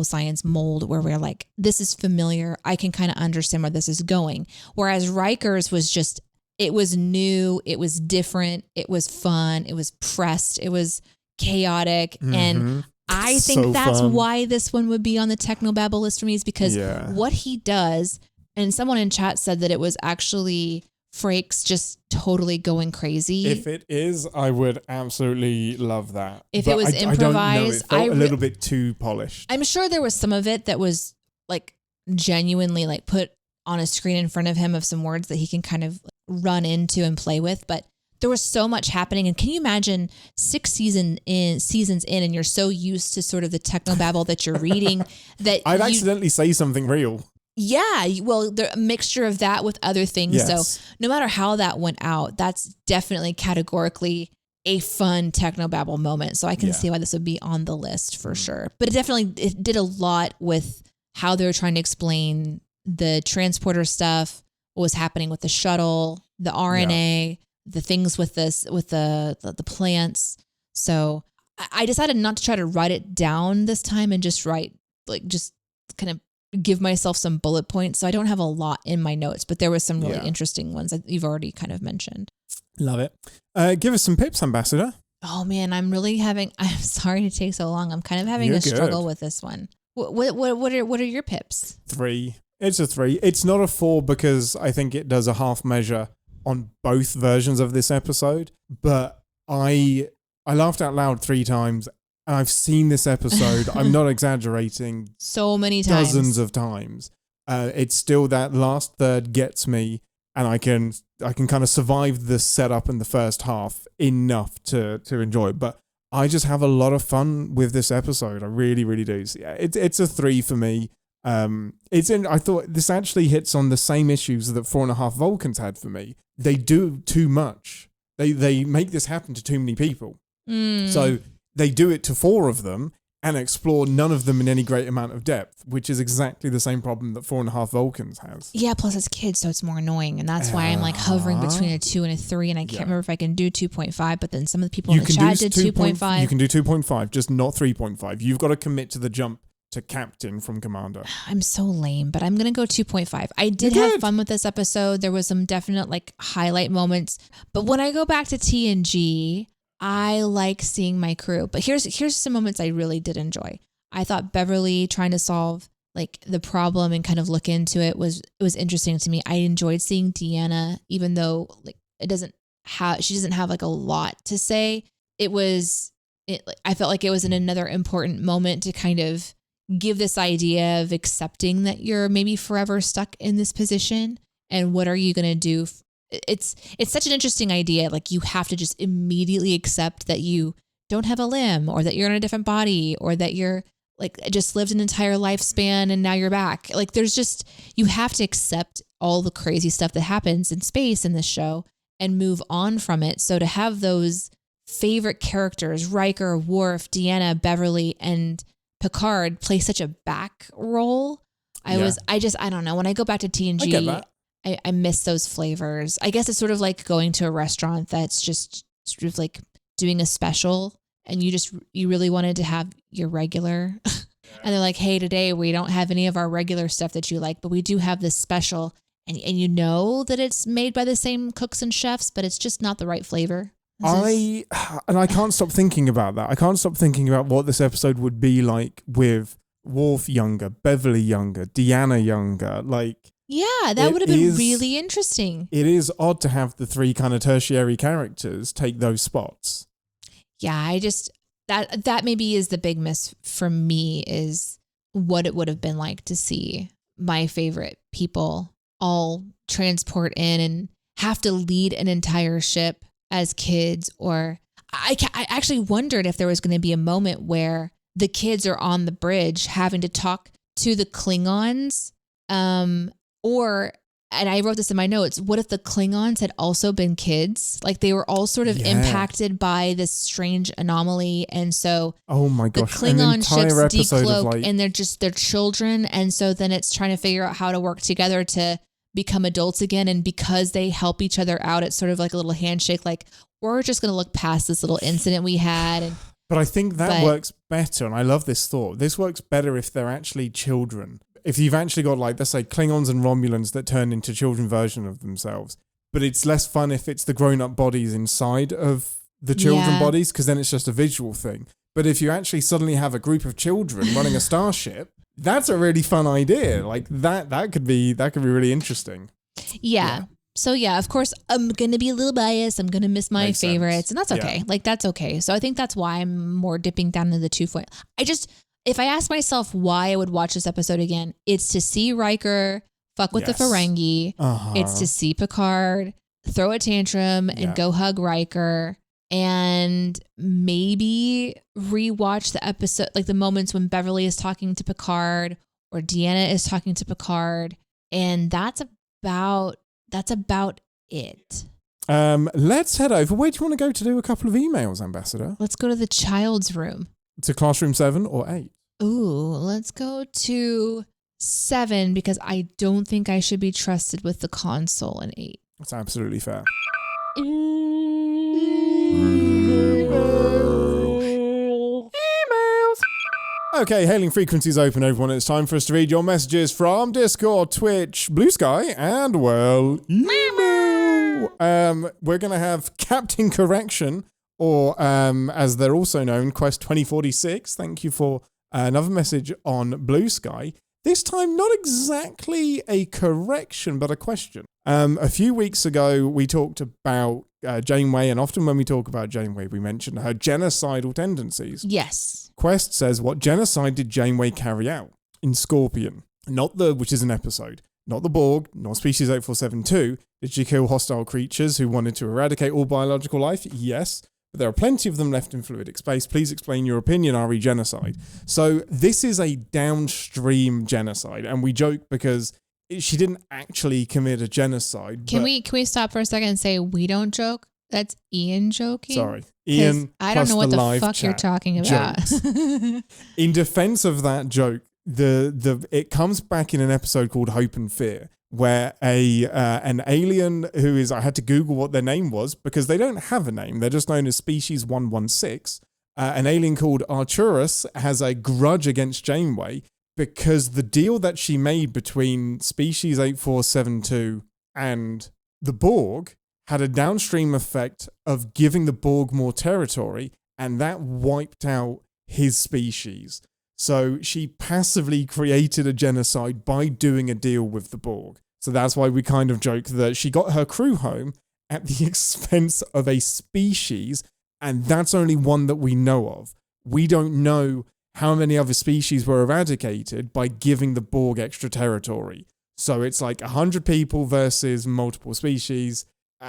science mold where we're like, this is familiar. I can kind of understand where this is going. Whereas Riker's was just, it was new. It was different. It was fun. It was pressed. It was chaotic. Mm-hmm. And I think that's why this one would be on the technobabble list for me is because what he does, and someone in chat said that it was actually Frakes just totally going crazy. If it is, I would absolutely love that. If it was improvised, I don't know. It felt a little bit too polished. I'm sure there was some of it that was like genuinely like put on a screen in front of him of some words that he can kind of run into and play with. But there was so much happening. And can you imagine 6 seasons in and you're so used to sort of the technobabble that you're reading that I'd accidentally say something real. Yeah, well, the mixture of that with other things. Yes. So no matter how that went out, that's definitely categorically a fun technobabble moment. So I can see why this would be on the list for sure. But it did a lot with how they were trying to explain the transporter stuff, what was happening with the shuttle, the RNA, the things with the plants. So I decided not to try to write it down this time and just kind of give myself some bullet points. So I don't have a lot in my notes, but there was some really interesting ones that you've already kind of mentioned. Love it. Give us some pips, Ambassador. Oh man, I'm sorry to take so long. I'm kind of having a struggle with this one. What are your pips? 3. It's a 3. It's not a 4 because I think it does a half measure on both versions of this episode, but I laughed out loud 3 times. And I've seen this episode, I'm not exaggerating, so many times. Dozens of times. It's still that last third gets me, and I can kind of survive the setup in the first half enough to enjoy it. But I just have a lot of fun with this episode. I really, really do. So yeah, it's a 3 for me. I thought this actually hits on the same issues that 4.5 Vulcans had for me. They do too much. They make this happen to too many people. So they do it to 4 of them and explore none of them in any great amount of depth, which is exactly the same problem that 4.5 Vulcans has. Yeah, plus it's kids, so it's more annoying. And that's why I'm like hovering between a 2 and a 3, and I can't remember if I can do 2.5, but then some of the people in the chat did 2.5. You can do 2.5, just not 3.5. You've got to commit to the jump to captain from commander. I'm so lame, but I'm going to go 2.5. I did have fun with this episode. There was some definite like highlight moments, but when I go back to TNG, I like seeing my crew, but here's some moments I really did enjoy. I thought Beverly trying to solve like the problem and kind of look into it was interesting to me. I enjoyed seeing Deanna, even though like she doesn't have like a lot to say. I felt like it was another important moment to kind of give this idea of accepting that you're maybe forever stuck in this position, and what are you going to do? It's such an interesting idea. Like you have to just immediately accept that you don't have a limb, or that you're in a different body, or that you're like just lived an entire lifespan and now you're back. Like you have to accept all the crazy stuff that happens in space in this show and move on from it. So to have those favorite characters, Riker, Worf, Deanna, Beverly, and Picard play such a back role. I don't know. When I go back to TNG, I get that. I miss those flavors. I guess it's sort of like going to a restaurant that's just sort of like doing a special, and you really wanted to have your regular. And they're like, hey, today we don't have any of our regular stuff that you like, but we do have this special. And you know that it's made by the same cooks and chefs, but it's just not the right flavor. I can't stop thinking about that. I can't stop thinking about what this episode would be like with Worf younger, Beverly younger, Deanna younger. Like, yeah, that would have been really interesting. It is odd to have the 3 kind of tertiary characters take those spots. Yeah, that maybe is the big miss for me, is what it would have been like to see my favorite people all transport in and have to lead an entire ship as kids. Or I actually wondered if there was going to be a moment where the kids are on the bridge having to talk to the Klingons, or, and I wrote this in my notes, what if the Klingons had also been kids? Like they were all sort of impacted by this strange anomaly. And so oh my gosh, the Klingon ships decloak and they're children. And so then it's trying to figure out how to work together to become adults again. And because they help each other out, it's sort of like a little handshake, like we're just going to look past this little incident we had. But I think that works better. And I love this thought. This works better if they're actually children. If you've actually got, like, let's say Klingons and Romulans that turn into children version of themselves. But it's less fun if it's the grown-up bodies inside of the children bodies, because then it's just a visual thing. But if you actually suddenly have a group of children running a starship, that's a really fun idea. Like that could be really interesting. Yeah. So yeah, of course, I'm going to be a little biased. I'm going to miss my favorites, and that's okay. Like that's okay. So I think that's why I'm more dipping down into the 2.0. If I ask myself why I would watch this episode again, it's to see Riker fuck with the Ferengi. It's to see Picard throw a tantrum and go hug Riker, and maybe rewatch the episode, like the moments when Beverly is talking to Picard or Deanna is talking to Picard. And that's about it. Let's head over. Where do you want to go to do a couple of emails, Ambassador? Let's go to the child's room. To classroom 7 or 8? Ooh, let's go to 7 because I don't think I should be trusted with the console in 8. That's absolutely fair. Emails. Okay, hailing frequencies open, everyone. It's time for us to read your messages from Discord, Twitch, Bluesky, and, well, email. We're going to have Captain Correction, or as they're also known, Quest 2046. Thank you for another message on Bluesky. This time, not exactly a correction, but a question. A few weeks ago, we talked about Janeway, and often when we talk about Janeway, we mention her genocidal tendencies. Yes. Quest says, what genocide did Janeway carry out? In Scorpion, which is an episode. Not the Borg, nor Species 8472. Did she kill hostile creatures who wanted to eradicate all biological life? Yes. But there are plenty of them left in fluidic space. Please explain your opinion, RE genocide. So this is a downstream genocide, and we joke because she didn't actually commit a genocide. Can we stop for a second and say we don't joke? That's Ian joking. Sorry, Ian. I don't know what the fuck you're talking about. In defense of that joke, it comes back in an episode called Hope and Fear, where an alien who is, I had to Google what their name was because they don't have a name. They're just known as Species 116. An alien called Arcturus has a grudge against Janeway because the deal that she made between Species 8472 and the Borg had a downstream effect of giving the Borg more territory, and that wiped out his species. So she passively created a genocide by doing a deal with the Borg. So that's why we kind of joke that she got her crew home at the expense of a species, and that's only one that we know of. We don't know how many other species were eradicated by giving the Borg extra territory. So it's like 100 people versus multiple species. So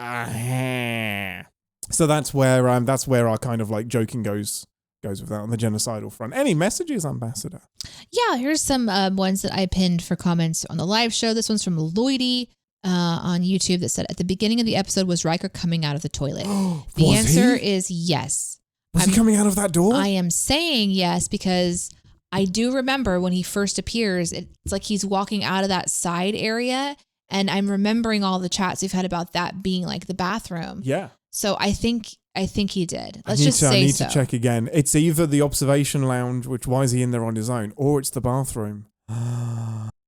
that's where our kind of like joking goes with that on the genocidal front. Any messages, Ambassador? Yeah, here's some ones that I pinned for comments on the live show. This one's from Lloydie on YouTube that said, at the beginning of the episode, was Riker coming out of the toilet? The answer is yes. Was he coming out of that door? I am saying yes because I do remember when he first appears, it's like he's walking out of that side area, and I'm remembering all the chats we've had about that being like the bathroom. Yeah. So I think he did. I need to check again. It's either the observation lounge, which why is he in there on his own, or it's the bathroom.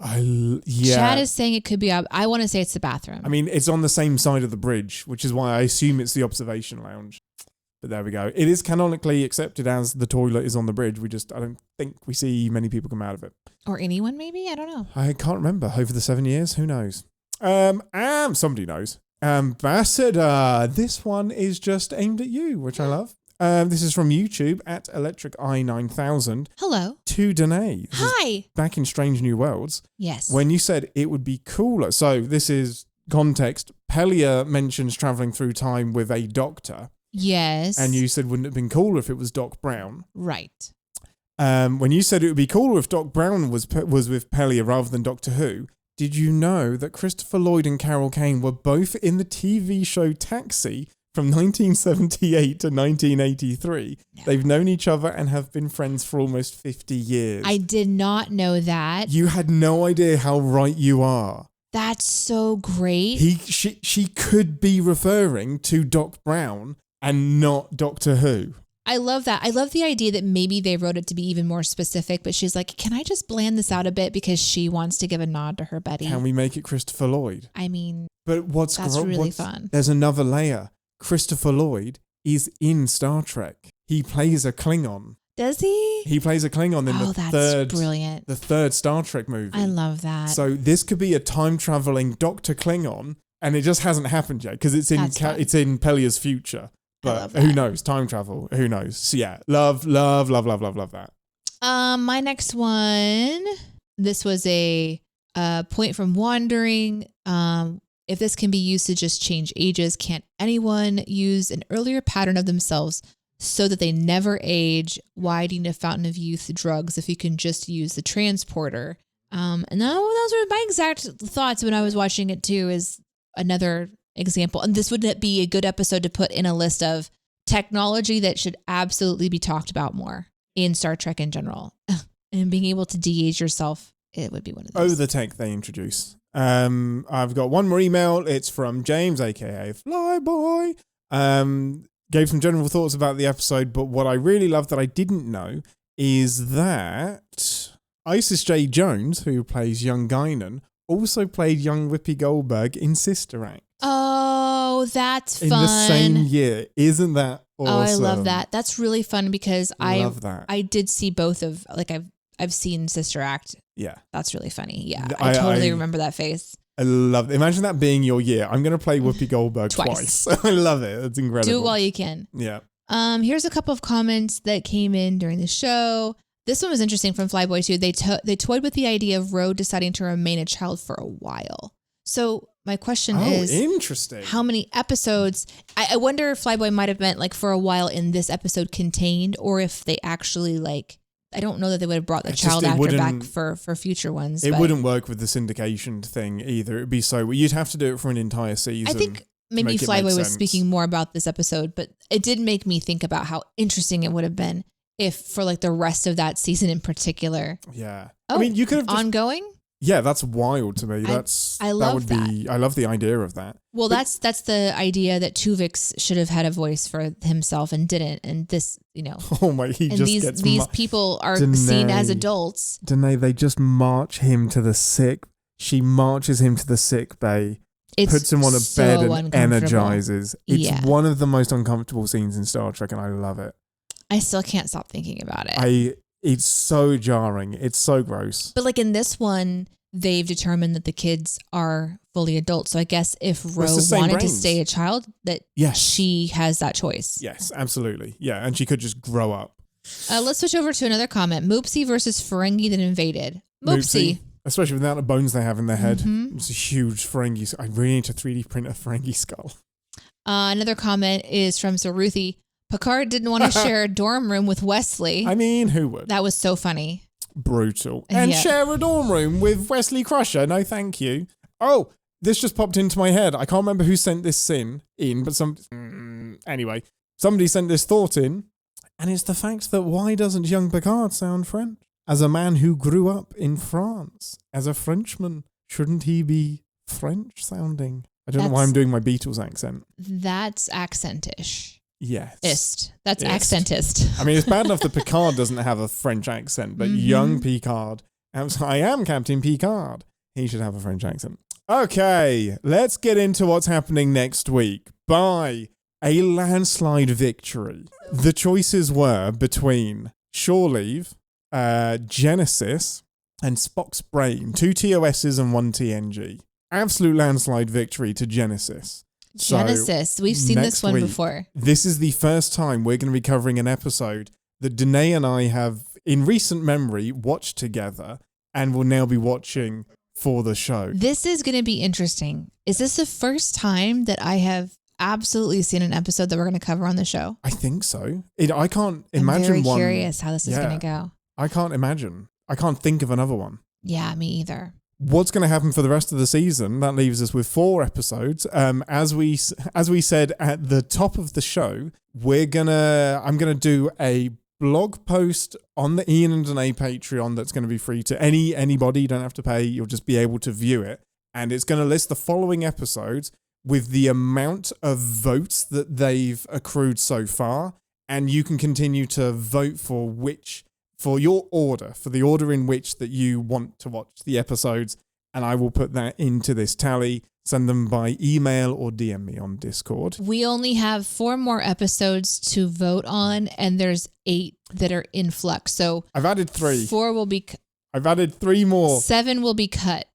Chad is saying it could be. I want to say it's the bathroom. I mean, it's on the same side of the bridge, which is why I assume it's the observation lounge. But there we go. It is canonically accepted as the toilet is on the bridge. I don't think we see many people come out of it. Or anyone, maybe? I don't know. I can't remember. Over the 7 years, who knows? Somebody knows. Ambassador, this one is just aimed at you, which I love. This is from YouTube at Electric Eye 9000. Hello. To Deneé. Hi. Back in Strange New Worlds. Yes. When you said it would be cooler. So this is context. Pelia mentions traveling through time with a doctor. Yes. And you said, wouldn't it have been cooler if it was Doc Brown? Right. When you said it would be cooler if Doc Brown was with Pelia rather than Doctor Who, did you know that Christopher Lloyd and Carol Kane were both in the TV show Taxi from 1978 to 1983? No. They've known each other and have been friends for almost 50 years. I did not know that. You had no idea how right you are. That's so great. She could be referring to Doc Brown and not Doctor Who. I love that. I love the idea that maybe they wrote it to be even more specific, but she's like, can I just bland this out a bit because she wants to give a nod to her Betty? Can we make it Christopher Lloyd? I mean, but that's really fun. There's another layer. Christopher Lloyd is in Star Trek. He plays a Klingon. Does he? He plays a Klingon in brilliant. The third Star Trek movie. I love that. So this could be a time-traveling Dr. Klingon, and it just hasn't happened yet because it's in Pelia's future. But who knows? Time travel. Who knows? So yeah, love that. My next one. This was a point from Wandering. If this can be used to just change ages, can't anyone use an earlier pattern of themselves so that they never age? Why do you need a fountain of youth drugs if you can just use the transporter? And those were my exact thoughts when I was watching it too, is another example. And this would be a good episode to put in a list of technology that should absolutely be talked about more in Star Trek in general. And being able to de-age yourself, it would be one of those. Oh, the tech they introduce. I've got one more email. It's from James, aka Flyboy. Gave some general thoughts about the episode, but what I really love that I didn't know is that Isis J. Jones, who plays young Guinan, also played young Whoopi Goldberg in Sister Act. Oh, that's fun. In the same year. Isn't that awesome? Oh, I love that. That's really fun because I did see both of, like, I've seen Sister Act. Yeah. That's really funny. Yeah. I totally remember that face. I love it. Imagine that being your year. I'm going to play Whoopi Goldberg twice. I love it. It's incredible. Do it while you can. Yeah. Here's a couple of comments that came in during the show. This one was interesting from Flyboy too. They toyed with the idea of Ro deciding to remain a child for a while. So my question is, interesting. How many episodes? I wonder if Flyboy might have meant like for a while in this episode contained, or if they actually like, I don't know that they would have brought the child actor back for future ones. It wouldn't work with the syndication thing either. It'd be you'd have to do it for an entire season. I think maybe Flyboy was speaking more about this episode, but it did make me think about how interesting it would have been if for like the rest of that season in particular. Yeah. Oh, I mean, you could have ongoing. Yeah, that's wild to me. I love that. I love the idea of that. Well, that's the idea that Tuvix should have had a voice for himself and didn't. And this, Oh my! These people are seen as adults. Deneé, they just march him to the sick. She marches him to the sick bay, puts him on a bed and energizes. It's one of the most uncomfortable scenes in Star Trek, and I love it. I still can't stop thinking about it. It's so jarring. It's so gross. But like in this one, they've determined that the kids are fully adults. So I guess if Ro wanted to stay a child, that she has that choice. Yes, absolutely. Yeah, and she could just grow up. Let's switch over to another comment. Moopsie versus Ferengi that invaded. Moopsie. Especially with the amount of bones they have in their head. Mm-hmm. It's a huge Ferengi. I really need to 3D print a Ferengi skull. Another comment is from Saruthi. Picard didn't want to share a dorm room with Wesley. I mean, who would? That was so funny. Brutal. And share a dorm room with Wesley Crusher. No, thank you. Oh, this just popped into my head. I can't remember who sent this in, but anyway, somebody sent this thought in, and it's the fact that why doesn't young Picard sound French? As a man who grew up in France, as a Frenchman, shouldn't he be French sounding? I don't know why I'm doing my Beatles accent. That's accentish. Yes. That's accentist. I mean, it's bad enough that Picard doesn't have a French accent, but young Picard, I am Captain Picard. He should have a French accent. Okay, let's get into what's happening next week. By a landslide victory. The choices were between Shore Leave, Genesis, and Spock's Brain. 2 TOSs and 1 TNG. Absolute landslide victory to Genesis. Genesis. We've seen this one before. This is the first time we're going to be covering an episode that Deneé and I have, in recent memory, watched together and will now be watching for the show. This is going to be interesting. Is this the first time that I have absolutely seen an episode that we're going to cover on the show. I think so. I can't imagine I'm very one. curious how this is going to go. I can't imagine. I can't think of another one. Yeah, me either. What's going to happen for the rest of the season? That leaves us with 4 episodes. As we said at the top of the show, I'm gonna do a blog post on the Ian and Deneé Patreon that's going to be free to anybody. You don't have to pay. You'll just be able to view it, and it's going to list the following episodes with the amount of votes that they've accrued so far, and you can continue to vote for your order, for the order in which that you want to watch the episodes, and I will put that into this tally. Send them by email or DM me on Discord. We only have 4 more episodes to vote on, and there's 8 that are in flux. So I've added 3. 4 will be... I've added 3 more. 7 will be cut.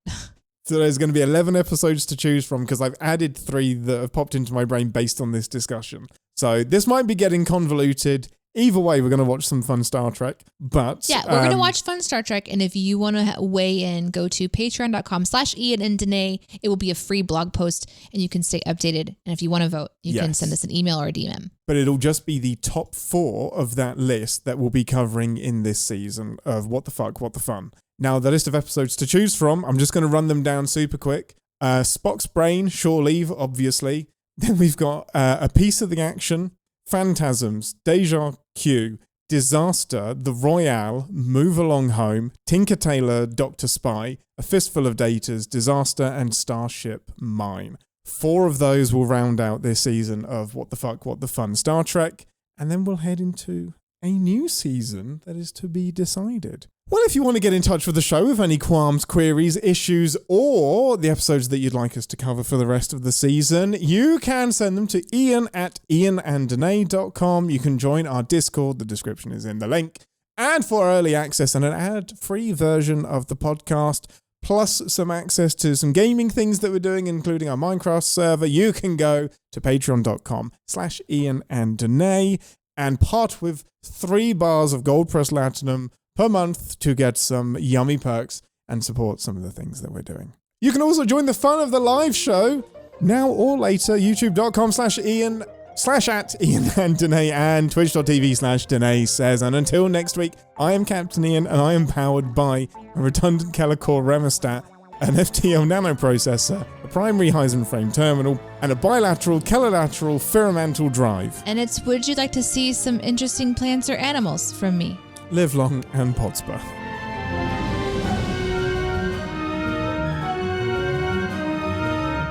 So there's going to be 11 episodes to choose from because I've added 3 that have popped into my brain based on this discussion. So this might be getting convoluted. Either way, we're going to watch some fun Star Trek, but... Yeah, we're going to watch fun Star Trek, and if you want to weigh in, go to patreon.com/Ian and Deneé. It will be a free blog post, and you can stay updated. And if you want to vote, you can send us an email or a DM. But it'll just be the top 4 of that list that we'll be covering in this season of What the Fuck, What the Fun. Now, the list of episodes to choose from, I'm just going to run them down super quick. Spock's Brain, Shore Leave, obviously. Then we've got A Piece of the Action, Phantasms, Deja Q, Disaster, The Royale, Move Along Home, Tinker Tailor, Dr. Spy, A Fistful of Datas, Disaster, and Starship Mine. 4 of those will round out this season of What the Fuck, What the Fun Star Trek, and then we'll head into a new season that is to be decided. Well, if you want to get in touch with the show with any qualms, queries, issues, or the episodes that you'd like us to cover for the rest of the season, you can send them to ian@iananddeneé.com. You can join our Discord. The description is in the link. And for early access and an ad-free version of the podcast, plus some access to some gaming things that we're doing, including our Minecraft server, you can go to patreon.com/iananddeneé and part with 3 bars of Gold Press Platinum per month to get some yummy perks and support some of the things that we're doing. You can also join the fun of the live show now or later, youtube.com/Ian @Ian and Deneé and twitch.tv/Deneé says. And until next week, I am Captain Ian and I am powered by a redundant Kellicore Remostat, an FTO nanoprocessor, a primary Heisenframe terminal, and a bilateral kellilateral Firamental drive. And it's would you like to see some interesting plants or animals from me? Live long and Podsper.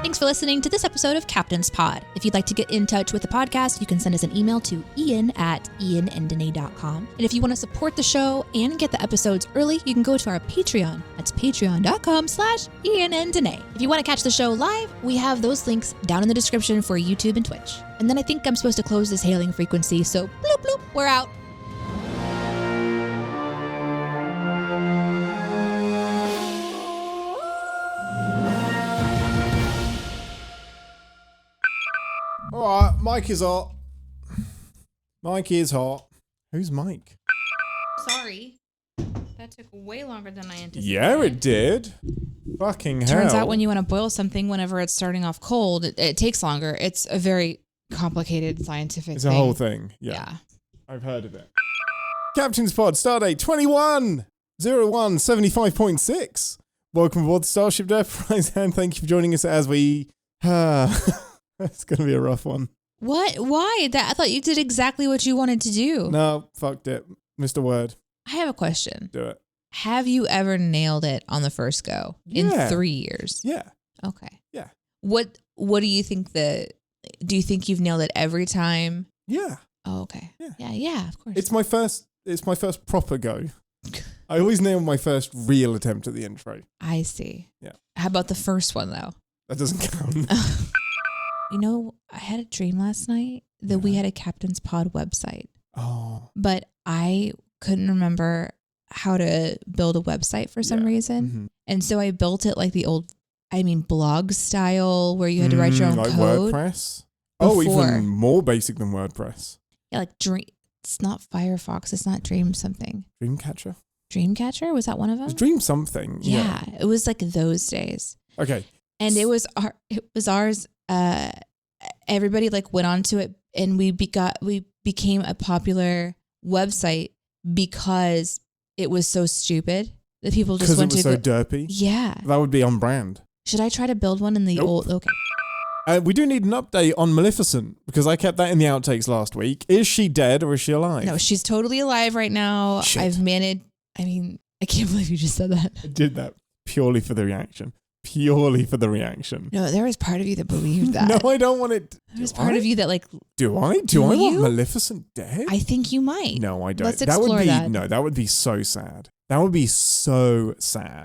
Thanks for listening to this episode of Captain's Pod. If you'd like to get in touch with the podcast, you can send us an email to ian@iananddeneé.com. And if you want to support the show and get the episodes early, you can go to our Patreon. That's patreon.com/iananddeneé. If you want to catch the show live, we have those links down in the description for YouTube and Twitch. And then I think I'm supposed to close this hailing frequency, so bloop bloop, we're out. Alright, Mike is hot. Mike is hot. Who's Mike? Sorry. That took way longer than I anticipated. Yeah, it did. Fucking hell. Turns out when you want to boil something whenever it's starting off cold, it takes longer. It's a very complicated scientific It's thing. a whole thing. Yeah. I've heard of it. Captain's Pod, stardate 210175.6. Welcome aboard the Starship Enterprise and thank you for joining us as we... It's going to be a rough one. What? Why? I thought you did exactly what you wanted to do. No, fucked it. Missed a word. I have a question. Do it. Have you ever nailed it on the first go in 3 years? Yeah. Okay. Yeah. What do you think do you think you've nailed it every time? Yeah. Oh, okay. Yeah. Yeah, of course. It's my first proper go. I always nail my first real attempt at the intro. I see. Yeah. How about the first one though? That doesn't count. You know, I had a dream last night that we had a Captain's Pod website. Oh. But I couldn't remember how to build a website for some reason. Mm-hmm. And so I built it like the old, blog style where you had to write your own like code. WordPress? Before. Oh, even more basic than WordPress. Yeah, like it's not Firefox. It's not Dream something. Dreamcatcher? Dreamcatcher? Was that one of them? It was Dream something. Yeah, it was like those days. Okay. And it was ours. everybody like went onto it, and we became a popular website because it was so stupid that people just went to. Because it was so derpy? Yeah. That would be on brand. Should I try to build one in the old? Okay. We do need an update on Maleficent, because I kept that in the outtakes last week. Is she dead or is she alive? No, she's totally alive right now. Shit. I can't believe you just said that. I did that purely for the reaction. Purely for the reaction. No, there was part of you that believed that. No, I don't want it. There was part of you that like. Do I? Do I want Maleficent dead? I think you might. No, I don't. Let's explore that. No, that would be so sad. That would be so sad.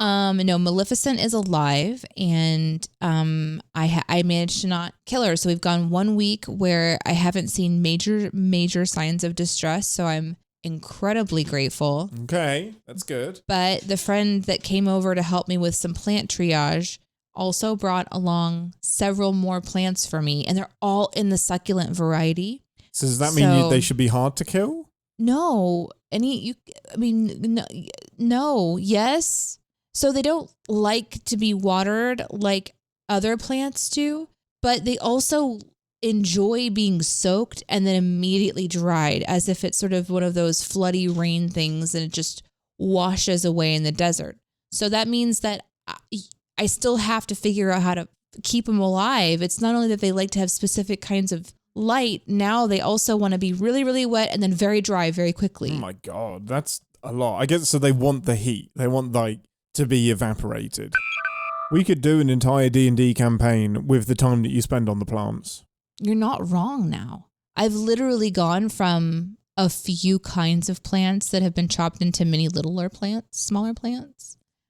No, Maleficent is alive, and I managed to not kill her. So we've gone 1 week where I haven't seen major signs of distress. So I'm incredibly grateful. Okay, that's good. But the friend that came over to help me with some plant triage also brought along several more plants for me, and they're all in the succulent variety. So does that mean they should be hard to kill? No, no, yes. So they don't like to be watered like other plants do, but they also enjoy being soaked and then immediately dried, as if it's sort of one of those floody rain things and it just washes away in the desert. So that means that I still have to figure out how to keep them alive. It's not only that they like to have specific kinds of light, now they also want to be really, really wet and then very dry very quickly. Oh my God, that's a lot. I guess so they want the heat. They want to be evaporated. We could do an entire D&D campaign with the time that you spend on the plants. You're not wrong now. I've literally gone from a few kinds of plants that have been chopped into many smaller plants,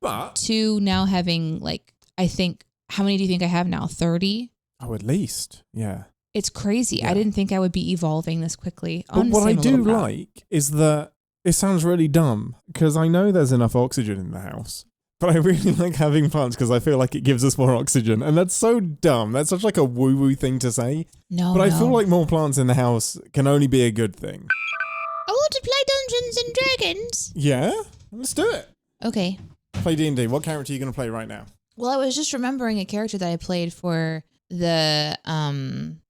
to now having I think, how many do you think I have now? 30? Oh, at least. Yeah. It's crazy. Yeah. I didn't think I would be evolving this quickly. But what I do like is that it sounds really dumb, because I know there's enough oxygen in the house. But I really like having plants because I feel like it gives us more oxygen. And that's so dumb. That's such a woo-woo thing to say. But I feel like more plants in the house can only be a good thing. I want to play Dungeons and Dragons. Yeah? Let's do it. Okay. Play D&D. What character are you going to play right now? Well, I was just remembering a character that I played for the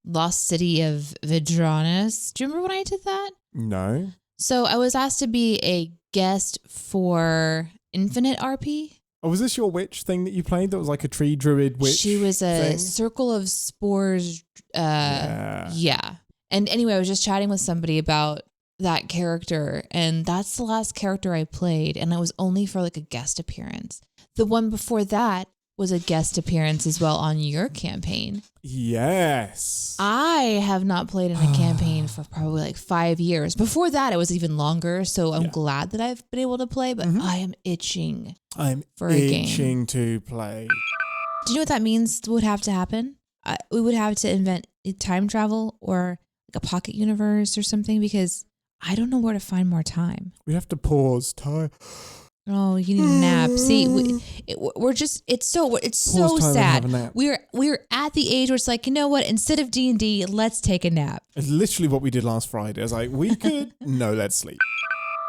Lost City of Vidranis. Do you remember when I did that? No. So I was asked to be a guest for Infinite RP. Oh, was this your witch thing that you played that was like a tree druid witch? She was a circle of spores. Yeah. And anyway, I was just chatting with somebody about that character, and that's the last character I played, and it was only for a guest appearance. The one before that was a guest appearance as well on your campaign. Yes. I have not played in a campaign for probably 5 years. Before that, it was even longer, so I'm glad that I've been able to play, but I am itching for a game. Itching to play. Do you know what that means would have to happen? We would have to invent time travel or a pocket universe or something, because I don't know where to find more time. We have to pause time. Oh, you need a nap. See, we're just, it's so sad. We're at the age where it's you know what? Instead of D&D, let's take a nap. It's literally what we did last Friday. I was like, we could, no, let's sleep.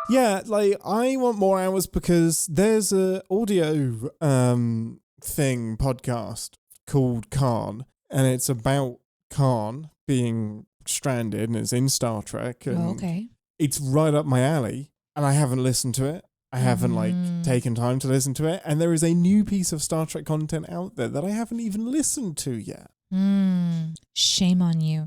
Yeah, I want more hours because there's a audio podcast called Khan, and it's about Khan being stranded, and it's in Star Trek. And okay. It's right up my alley, and I haven't listened to it. I haven't taken time to listen to it, and there is a new piece of Star Trek content out there that I haven't even listened to yet. Shame on you.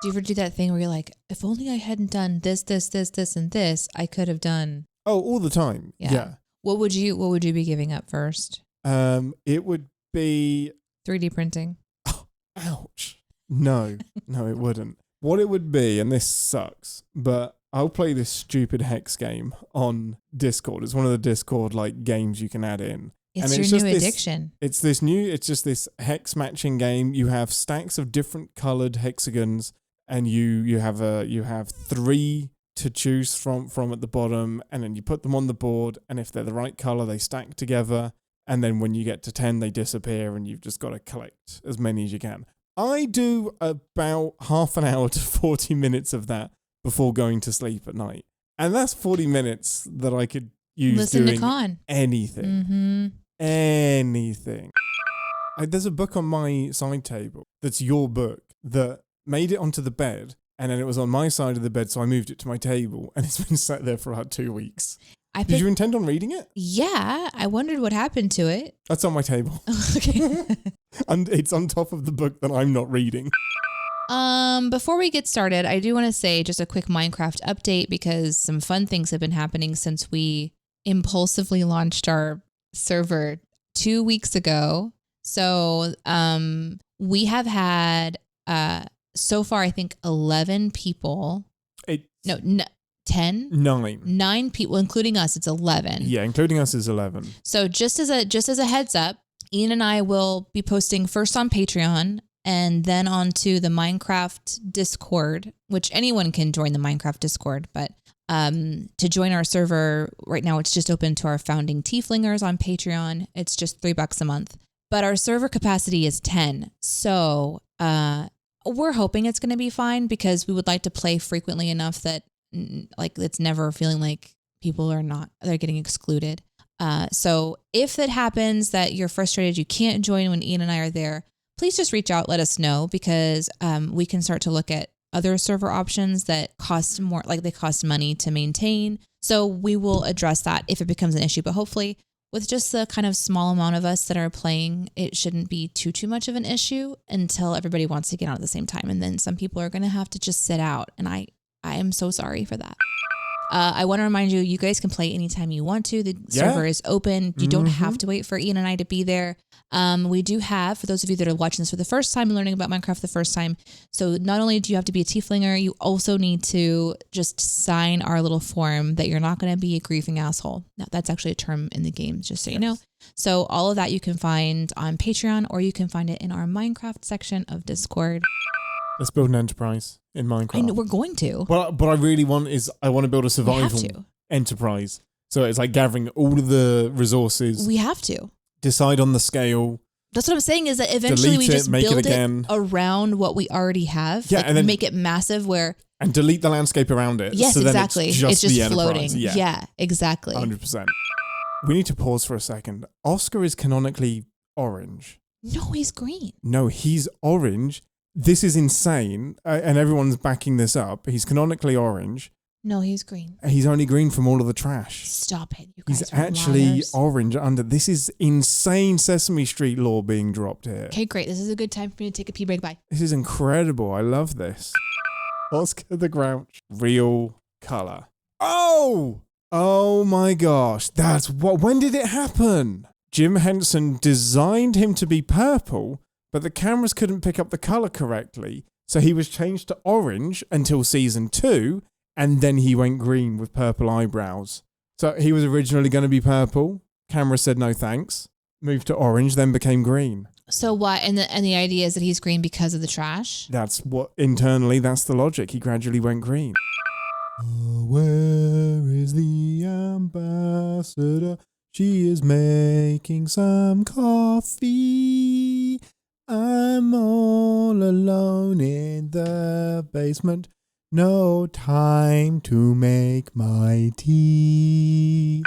Do you ever do that thing where you're like, if only I hadn't done this, and this, I could have done? Oh, all the time. Yeah. What would you be giving up first? It would be 3D printing. Oh, ouch. No, it wouldn't. What it would be, and this sucks, but I'll play this stupid hex game on Discord. It's one of the Discord games you can add in. It's your new addiction. It's just this hex matching game. You have stacks of different colored hexagons, and you have 3 to choose from at the bottom, and then you put them on the board, and if they're the right color, they stack together, and then when you get to 10, they disappear, and you've just got to collect as many as you can. I do about half an hour to 40 minutes of that before going to sleep at night. And that's 40 minutes that I could use doing anything. Mm-hmm. Anything. There's a book on my side table that's your book that made it onto the bed, and then it was on my side of the bed, so I moved it to my table, and it's been sat there for about 2 weeks. Did you intend on reading it? Yeah, I wondered what happened to it. That's on my table. Okay. And it's on top of the book that I'm not reading. Before we get started, I do want to say just a quick Minecraft update because some fun things have been happening since we impulsively launched our server 2 weeks ago. So, we have had, so far, I think 11 people. 10? 9. 9 people, including us. It's 11. Yeah, including us is 11. So just as a heads up, Ian and I will be posting first on Patreon and then onto the Minecraft Discord, which anyone can join the Minecraft Discord. But to join our server right now, it's just open to our founding tieflingers on Patreon. It's just $3 a month. But our server capacity is 10. So we're hoping it's going to be fine because we would like to play frequently enough that like it's never feeling like people they're getting excluded. So if that happens, that you're frustrated, you can't join when Ian and I are there, please just reach out, let us know, because we can start to look at other server options that cost more, like they cost money to maintain. So we will address that if it becomes an issue, but hopefully with just the kind of small amount of us that are playing, it shouldn't be too much of an issue until everybody wants to get on at the same time. And then some people are going to have to just sit out. And I am so sorry for that. I want to remind you, you guys can play anytime you want to. The server is open. You don't have to wait for Ian and I to be there. We do have, for those of you that are watching this for the first time and learning about Minecraft the first time, so not only do you have to be a tieflinger, you also need to just sign our little form that you're not going to be a griefing asshole. Now, that's actually a term in the game, just so you know. So all of that you can find on Patreon, or you can find it in our Minecraft section of Discord. Let's build an enterprise in Minecraft. I know, we're going to. What I really want is I want to build a survival enterprise. So it's like gathering all of the resources. We have to. Decide on the scale. That's what I'm saying is that eventually we just build it around what we already have. Yeah, and then make it massive and delete the landscape around it. Yes, so exactly. Then it's just floating. Enterprise. Yeah, exactly. 100%. We need to pause for a second. Oscar is canonically orange. No, he's green. No, he's orange. This is insane, and everyone's backing this up. He's canonically orange. No, he's green. He's only green from all of the trash. Stop it, you guys. He's actually orange under. This is insane Sesame Street lore being dropped here. Okay, great. This is a good time for me to take a pee break. Bye. This is incredible. I love this. Oscar the Grouch. Real color. Oh my gosh. That's what. When did it happen? Jim Henson designed him to be purple, but the cameras couldn't pick up the color correctly, so he was changed to orange until season 2, and then he went green with purple eyebrows. So he was originally going to be purple. Camera said no thanks. Moved to orange, then became green. So why? And the idea is that he's green because of the trash? That's what, internally, that's the logic. He gradually went green. Oh, where is the ambassador? She is making some coffee. I'm all alone in the basement. No time to make my tea.